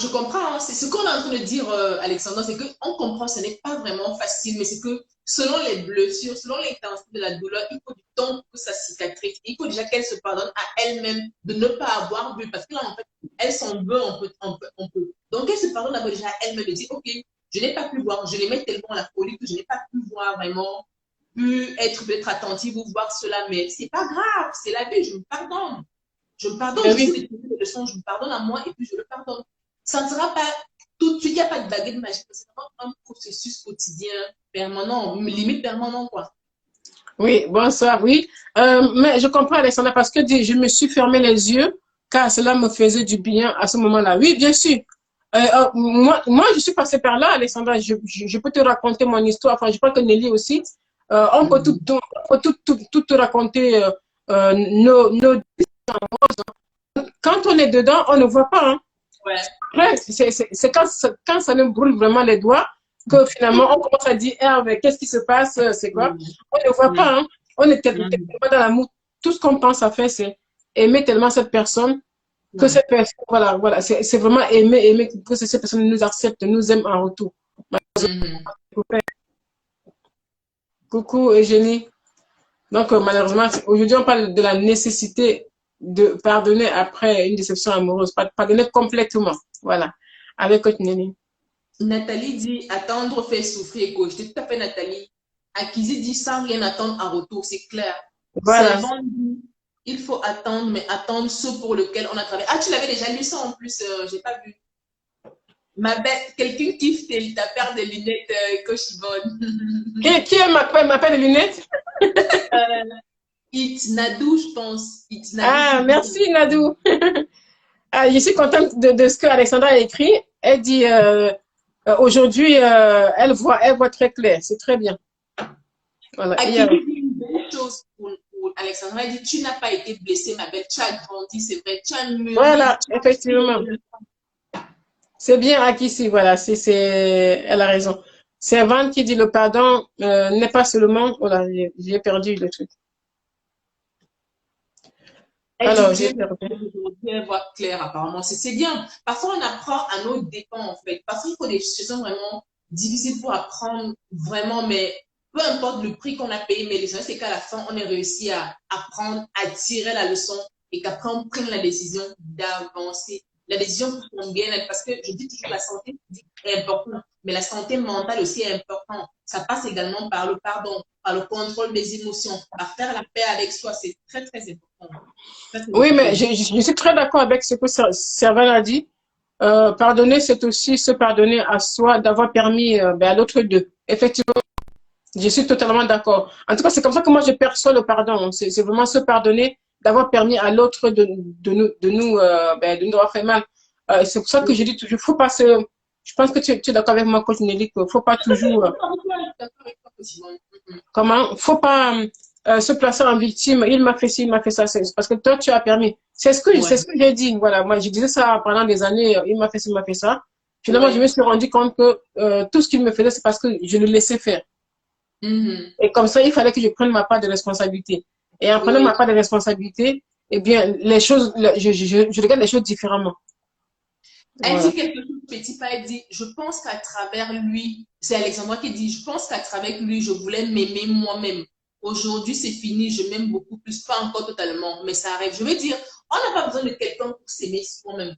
Speaker 2: Hein. C'est ce qu'on est en train de dire, Alexandre, c'est qu'on comprend, ce n'est pas vraiment facile, mais c'est que selon les blessures, selon l'intensité de la douleur, il faut du temps pour que ça cicatrise. Il faut déjà qu'elle se pardonne à elle-même de ne pas avoir bu, parce que là, en fait, elle s'en veut un peu. Donc, elle se pardonne d'abord déjà à elle-même et dit, OK, je n'ai pas pu voir, je l'aimais tellement à la folie que je n'ai pas pu voir vraiment, pu être peut-être attentive ou voir cela, mais c'est pas grave, c'est la vie, je me pardonne. Je me pardonne,
Speaker 1: Ben
Speaker 2: j'essaie
Speaker 1: oui.
Speaker 2: de trouver des leçons, je me pardonne à moi et puis je le pardonne. Ça ne sera pas tout de suite, il n'y a pas de baguette magique, c'est vraiment un processus quotidien, permanent, limite permanent, quoi.
Speaker 1: Oui, bonsoir, oui. Mais je comprends, Alexandra, parce que je me suis fermé les yeux, car cela me faisait du bien à ce moment-là. Oui, bien sûr. Moi, je suis passée par là, Alexandra. Je peux te raconter mon histoire. Enfin, je crois que Nelly aussi. On peut tout te raconter nos quand on est dedans, on ne voit pas. Hein.
Speaker 2: Ouais.
Speaker 1: Après, c'est quand ça nous brûle vraiment les doigts que finalement on commence à dire Hervé, qu'est-ce qui se passe? C'est quoi? On ne voit pas. Hein. On est tellement dans l'amour. Tout ce qu'on pense à faire, c'est aimer tellement cette personne que cette personne, voilà, c'est vraiment aimer que cette personne nous accepte, nous aime en retour. Coucou Eugénie. Donc, malheureusement, aujourd'hui, on parle de la nécessité de pardonner après une déception amoureuse, pardonner complètement. Voilà. Avec Coach Nelly.
Speaker 2: Nathalie dit attendre fait souffrir, coach. C'est tout à fait Nathalie. Akizé dit sans rien attendre en retour, c'est clair.
Speaker 1: Voilà.
Speaker 2: Servant dit, il faut attendre, mais attendre ce pour lequel on a travaillé. Ah, tu l'avais déjà lu ça en plus, j'ai pas vu. Ma belle, quelqu'un kiffe ta paire de lunettes, Coach Yvonne.
Speaker 1: Qui est ma paire de lunettes?
Speaker 2: Itnadou, je pense.
Speaker 1: Ah, merci Nadou. Ah, je suis contente de ce que Alexandra a écrit. Elle dit aujourd'hui, elle voit très clair. C'est très bien. Voilà.
Speaker 2: Akili dit une belle chose pour Alexandra. Elle dit, tu n'as pas été blessée, ma belle. Tu as grandi, c'est vrai. Tu as mûri.
Speaker 1: Voilà, effectivement. C'est bien Akissi, voilà. Elle a raison. C'est Van qui dit le pardon n'est pas seulement. Voilà, j'ai perdu le truc. Alors, j'ai perdu.
Speaker 2: Elle voit clair, apparemment. C'est bien. Parfois, on apprend à nos dépens, en fait. Parfois, il faut des situations vraiment difficiles pour apprendre vraiment, mais peu importe le prix qu'on a payé, mais l'essentiel, c'est qu'à la fin, on ait réussi à apprendre, à tirer la leçon et qu'après, on prenne la décision d'avancer. La décision pour son bien-être, parce que je dis toujours la santé est importante, mais la santé mentale aussi est importante. Ça passe également par le pardon, par le contrôle des émotions, par faire la paix avec soi. C'est très, très important.
Speaker 1: Oui, mais je suis très d'accord avec ce que Serval a dit. Pardonner, c'est aussi se pardonner à soi d'avoir permis à l'autre d'eux. Effectivement, je suis totalement d'accord. En tout cas, c'est comme ça que moi je perçois le pardon. C'est vraiment se pardonner d'avoir permis à l'autre de nous avoir fait mal. C'est pour ça que je dis toujours, faut pas se. Je pense que tu es d'accord avec moi, coach Nelly, qu'il faut pas toujours. Comment? Faut pas se placer en victime. Il m'a fait ci, il m'a fait ça. C'est parce que toi, tu as permis. C'est ce que j'ai dit. Voilà. Moi, je disais ça pendant des années. Il m'a fait ci, il m'a fait ça. Finalement, je me suis rendu compte que tout ce qu'il me faisait, c'est parce que je le laissais faire. Et comme ça, il fallait que je prenne ma part de responsabilité. Et en prenant ma part de responsabilité, eh bien, les choses, je regarde les choses différemment.
Speaker 2: Elle dit quelque chose de petit pas, elle dit, je pense qu'à travers lui, c'est Alexandra qui dit, je pense qu'à travers lui, je voulais m'aimer moi-même. Aujourd'hui, c'est fini, je m'aime beaucoup plus, pas encore totalement, mais ça arrive. Je veux dire, on n'a pas besoin de quelqu'un pour s'aimer soi-même.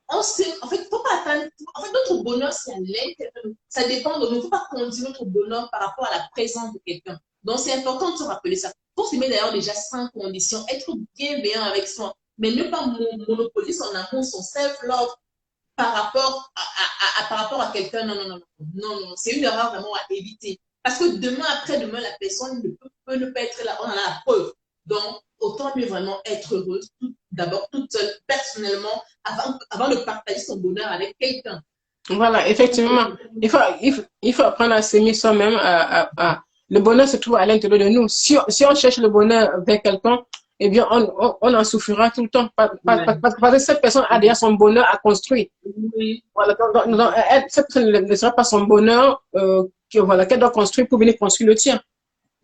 Speaker 2: On sait, en fait, faut pas attendre, en fait, notre bonheur, c'est à l'intérieur. Ça dépend de nous. Il ne faut pas conduire notre bonheur par rapport à la présence de quelqu'un. Donc, c'est important de se rappeler ça. Pour s'aimer d'ailleurs déjà sans condition, être bienveillant avec soi, mais ne pas monopoliser son amour, son self-love par rapport à quelqu'un. Non, non, non, non, non, c'est une erreur vraiment à éviter. Parce que demain, après-demain, la personne peut ne pas être là. On en a la preuve. Donc, autant mieux vraiment être heureuse, d'abord toute seule, personnellement, avant de partager son bonheur avec quelqu'un.
Speaker 1: Voilà, effectivement. Il faut apprendre à s'aimer soi-même. Le bonheur se trouve à l'intérieur de nous. Si on cherche le bonheur vers quelqu'un, eh bien, on en souffrira tout le temps. Parce que cette personne a déjà son bonheur à construire.
Speaker 2: Oui.
Speaker 1: Voilà, donc, cette personne ne sera pas son bonheur qu'elle doit construire pour venir construire le tien.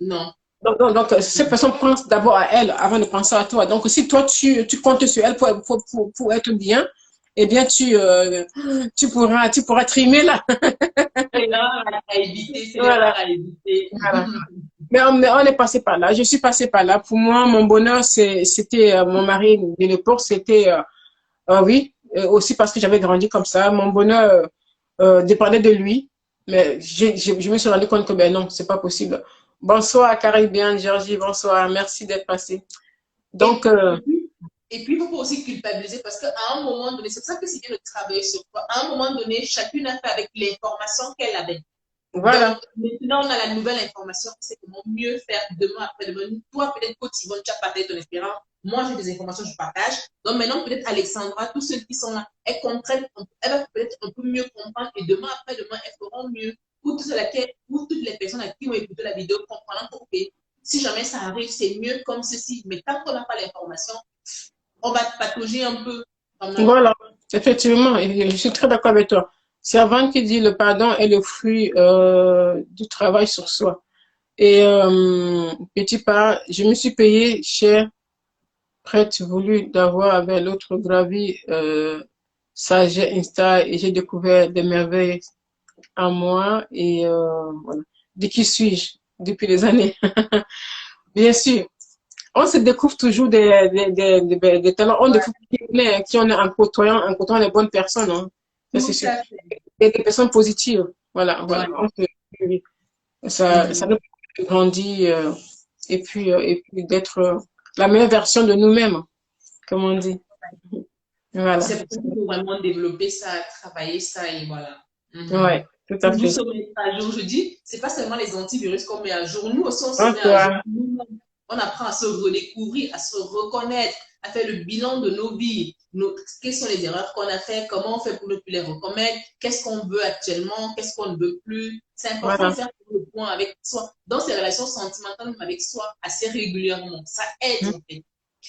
Speaker 2: Non.
Speaker 1: Donc, cette personne pense d'abord à elle avant de penser à toi. Donc, si toi, tu comptes sur elle pour être bien, eh bien, tu pourras trimer là.
Speaker 2: C'est là à éviter, c'est là à éviter.
Speaker 1: Voilà. Mais on est passé par là. Je suis passée par là. Pour moi, mon bonheur, c'était mon mari de l'époque. C'était, oui, aussi parce que j'avais grandi comme ça. Mon bonheur dépendait de lui. Mais je me suis rendu compte que ben non, c'est pas possible. Bonsoir, Caribbean, Georgie, bonsoir. Merci d'être passé. Donc,
Speaker 2: et puis, il ne faut pas aussi culpabiliser parce qu'à un moment donné, c'est pour ça que c'est bien de travailler sur toi. À un moment donné, chacune a fait avec l'information qu'elle avait.
Speaker 1: Voilà.
Speaker 2: Donc, maintenant, on a la nouvelle information, c'est comment mieux faire demain, après-demain. Toi, peut-être, Coach Yvonne, tu as partagé ton expérience. Moi, j'ai des informations, je partage. Donc, maintenant, peut-être Alexandra, tous ceux qui sont là, elles comprennent, elles vont peut-être un peu mieux comprendre. Et demain, après-demain, elles feront mieux. Pour toutes les personnes à qui ont écouté la vidéo, comprendront que si jamais ça arrive, c'est mieux comme ceci. Mais tant qu'on n'a pas l'information, on va patauger un peu.
Speaker 1: Voilà, effectivement, je suis très d'accord avec toi. C'est Avant qui dit le pardon est le fruit du travail sur soi. Et petit pas, je me suis payé cher, prête, voulu d'avoir avec l'autre gravi ça, j'ai Insta et j'ai découvert des merveilles en moi et voilà. De qui suis-je depuis des années? Bien sûr, on se découvre toujours des talents. On découvre qui on est en côtoyant les bonnes personnes. Hein. C'est sûr. Des personnes positives. Voilà. Ça nous grandir et puis d'être la meilleure version de nous-mêmes, comme on dit. Voilà.
Speaker 2: C'est pour qu'il faut vraiment développer ça, travailler ça et voilà.
Speaker 1: Ouais, tout à
Speaker 2: Nous
Speaker 1: fait.
Speaker 2: se mettre à jour, je dis, c'est pas seulement les antivirus qu'on met à jour. Nous aussi, on se
Speaker 1: En
Speaker 2: met à jour.
Speaker 1: toi.
Speaker 2: On apprend à se redécouvrir, à se reconnaître, à faire le bilan de nos vies. Quelles sont les erreurs qu'on a faites, comment on fait pour ne plus les recommettre, qu'est-ce qu'on veut actuellement, qu'est-ce qu'on ne veut plus. C'est important de
Speaker 1: Voilà.
Speaker 2: faire le point avec soi, dans ses relations sentimentales, avec soi, assez régulièrement. Ça aide, en fait.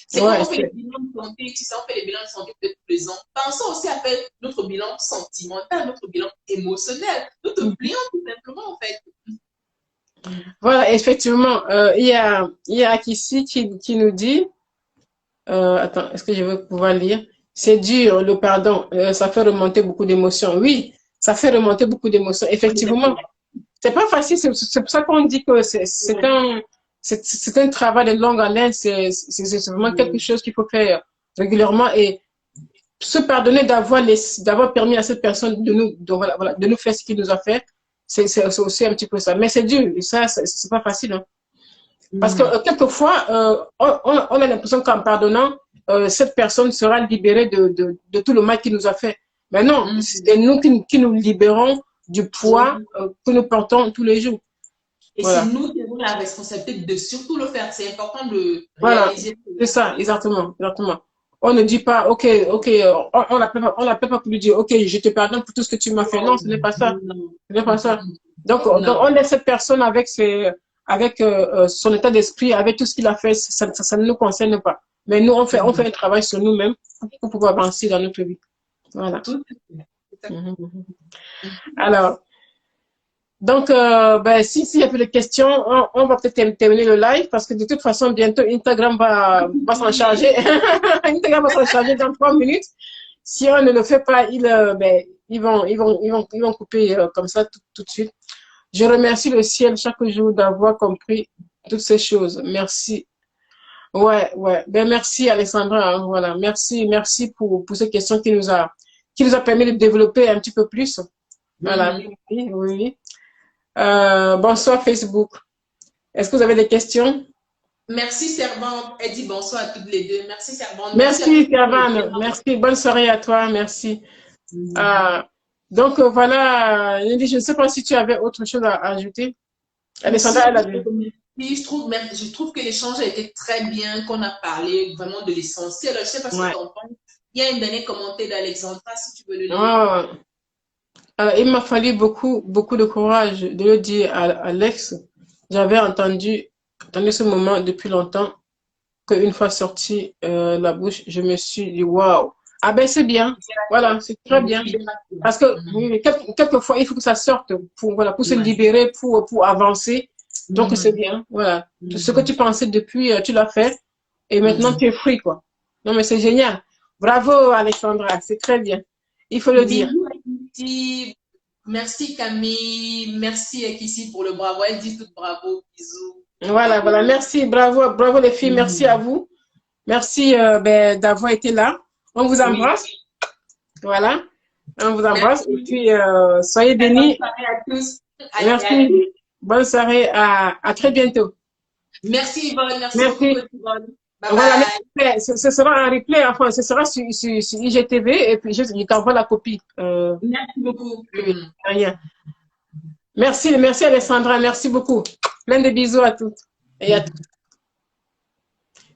Speaker 2: C'est comme
Speaker 1: Ouais,
Speaker 2: on fait les bilans de santé, tu sais, on fait les bilans de santé peut-être tous les ans. Pensons aussi à faire notre bilan sentimental, notre bilan émotionnel, notre bilan tout simplement, en fait.
Speaker 1: voilà, effectivement, il y a Akissi qui nous dit, attends, est-ce que je vais pouvoir lire? C'est dur, le pardon, ça fait remonter beaucoup d'émotions. Oui, ça fait remonter beaucoup d'émotions. Effectivement, c'est pas facile, c'est pour ça qu'on dit que c'est un travail de longue haleine, c'est vraiment quelque chose qu'il faut faire régulièrement et se pardonner d'avoir permis à cette personne de nous faire ce qu'il nous a fait, c'est aussi un petit peu ça. Mais c'est dur, et ça, c'est pas facile, hein. Parce que quelquefois, on a l'impression qu'en pardonnant, cette personne sera libérée de tout le mal qu'il nous a fait. Mais non, c'est nous qui nous libérons du poids que nous portons tous les jours.
Speaker 2: Et c'est
Speaker 1: Voilà.
Speaker 2: nous qui avons la responsabilité de surtout le faire. C'est important de
Speaker 1: Voilà,
Speaker 2: réaliser.
Speaker 1: c'est ça, exactement, exactement. On ne dit pas, ok, on l'appelle pas pour lui dire, ok, je te pardonne pour tout ce que tu m'as fait. Non, ce n'est pas ça. Ce n'est pas ça. Donc on laisse cette personne avec son état d'esprit, avec tout ce qu'il a fait, ça ne nous concerne pas. Mais nous, on fait un travail sur nous-mêmes pour pouvoir avancer dans notre vie. Voilà.
Speaker 2: Tout à fait.
Speaker 1: Alors, donc, s'il y a plus de questions, on va peut-être terminer le live parce que de toute façon, bientôt, Instagram va s'en charger. Instagram va s'en charger dans 3 minutes. Si on ne le fait pas, ils vont couper comme ça tout de suite. Je remercie le ciel chaque jour d'avoir compris toutes ces choses. Merci. Ouais. Ben, merci, Alessandra, hein, voilà. Merci pour ces questions qui nous a permis de développer un petit peu plus. Voilà. Oui. Bonsoir Facebook. Est-ce que vous avez des questions?
Speaker 2: Merci, Servante. Elle dit bonsoir à toutes les deux. Merci, Servante.
Speaker 1: Merci, Servane. Merci. Bonne soirée à toi. Merci. Donc, voilà. Je ne sais pas si tu avais autre chose à ajouter. Alessandra, elle a dit.
Speaker 2: Oui, je trouve que l'échange a été très bien, qu'on a parlé vraiment de l'essentiel. Je ne sais pas ce que tu en penses. Il y a un dernier commentaire d'Alexandra, si tu veux le lire.
Speaker 1: Il m'a fallu beaucoup de courage de le dire à Alex. J'avais entendu ce moment depuis longtemps qu'une fois sorti la bouche, je me suis dit waouh. Ah ben c'est bien, voilà, c'est très bien. Parce que quelquefois, il faut que ça sorte pour se libérer, pour avancer. Donc c'est bien, voilà. Tout ce que tu pensais depuis, tu l'as fait et maintenant tu es free, quoi. Non mais c'est génial. Bravo Alexandra, c'est très bien. Il faut le dire.
Speaker 2: Merci Camille, merci Ekissi pour le bravo. Elle dit tout bravo, bisous.
Speaker 1: Voilà, merci, bravo les filles, merci à vous. Merci d'avoir été là. On vous embrasse. Voilà, on vous embrasse. Et puis, soyez bénis.
Speaker 2: Bonne soirée à tous.
Speaker 1: Merci. Bonne soirée, à très bientôt.
Speaker 2: Merci Yvonne, merci beaucoup Yvonne. Bye
Speaker 1: voilà,
Speaker 2: bye.
Speaker 1: ce sera un replay, enfin, ce sera sur IGTV et puis je t'envoie la copie.
Speaker 2: Merci beaucoup.
Speaker 1: Rien. Merci Alessandra, merci beaucoup. Plein de bisous à toutes et à tous.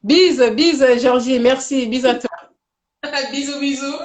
Speaker 1: Bisous Georgie, merci, bisous à toi.
Speaker 2: Bisous.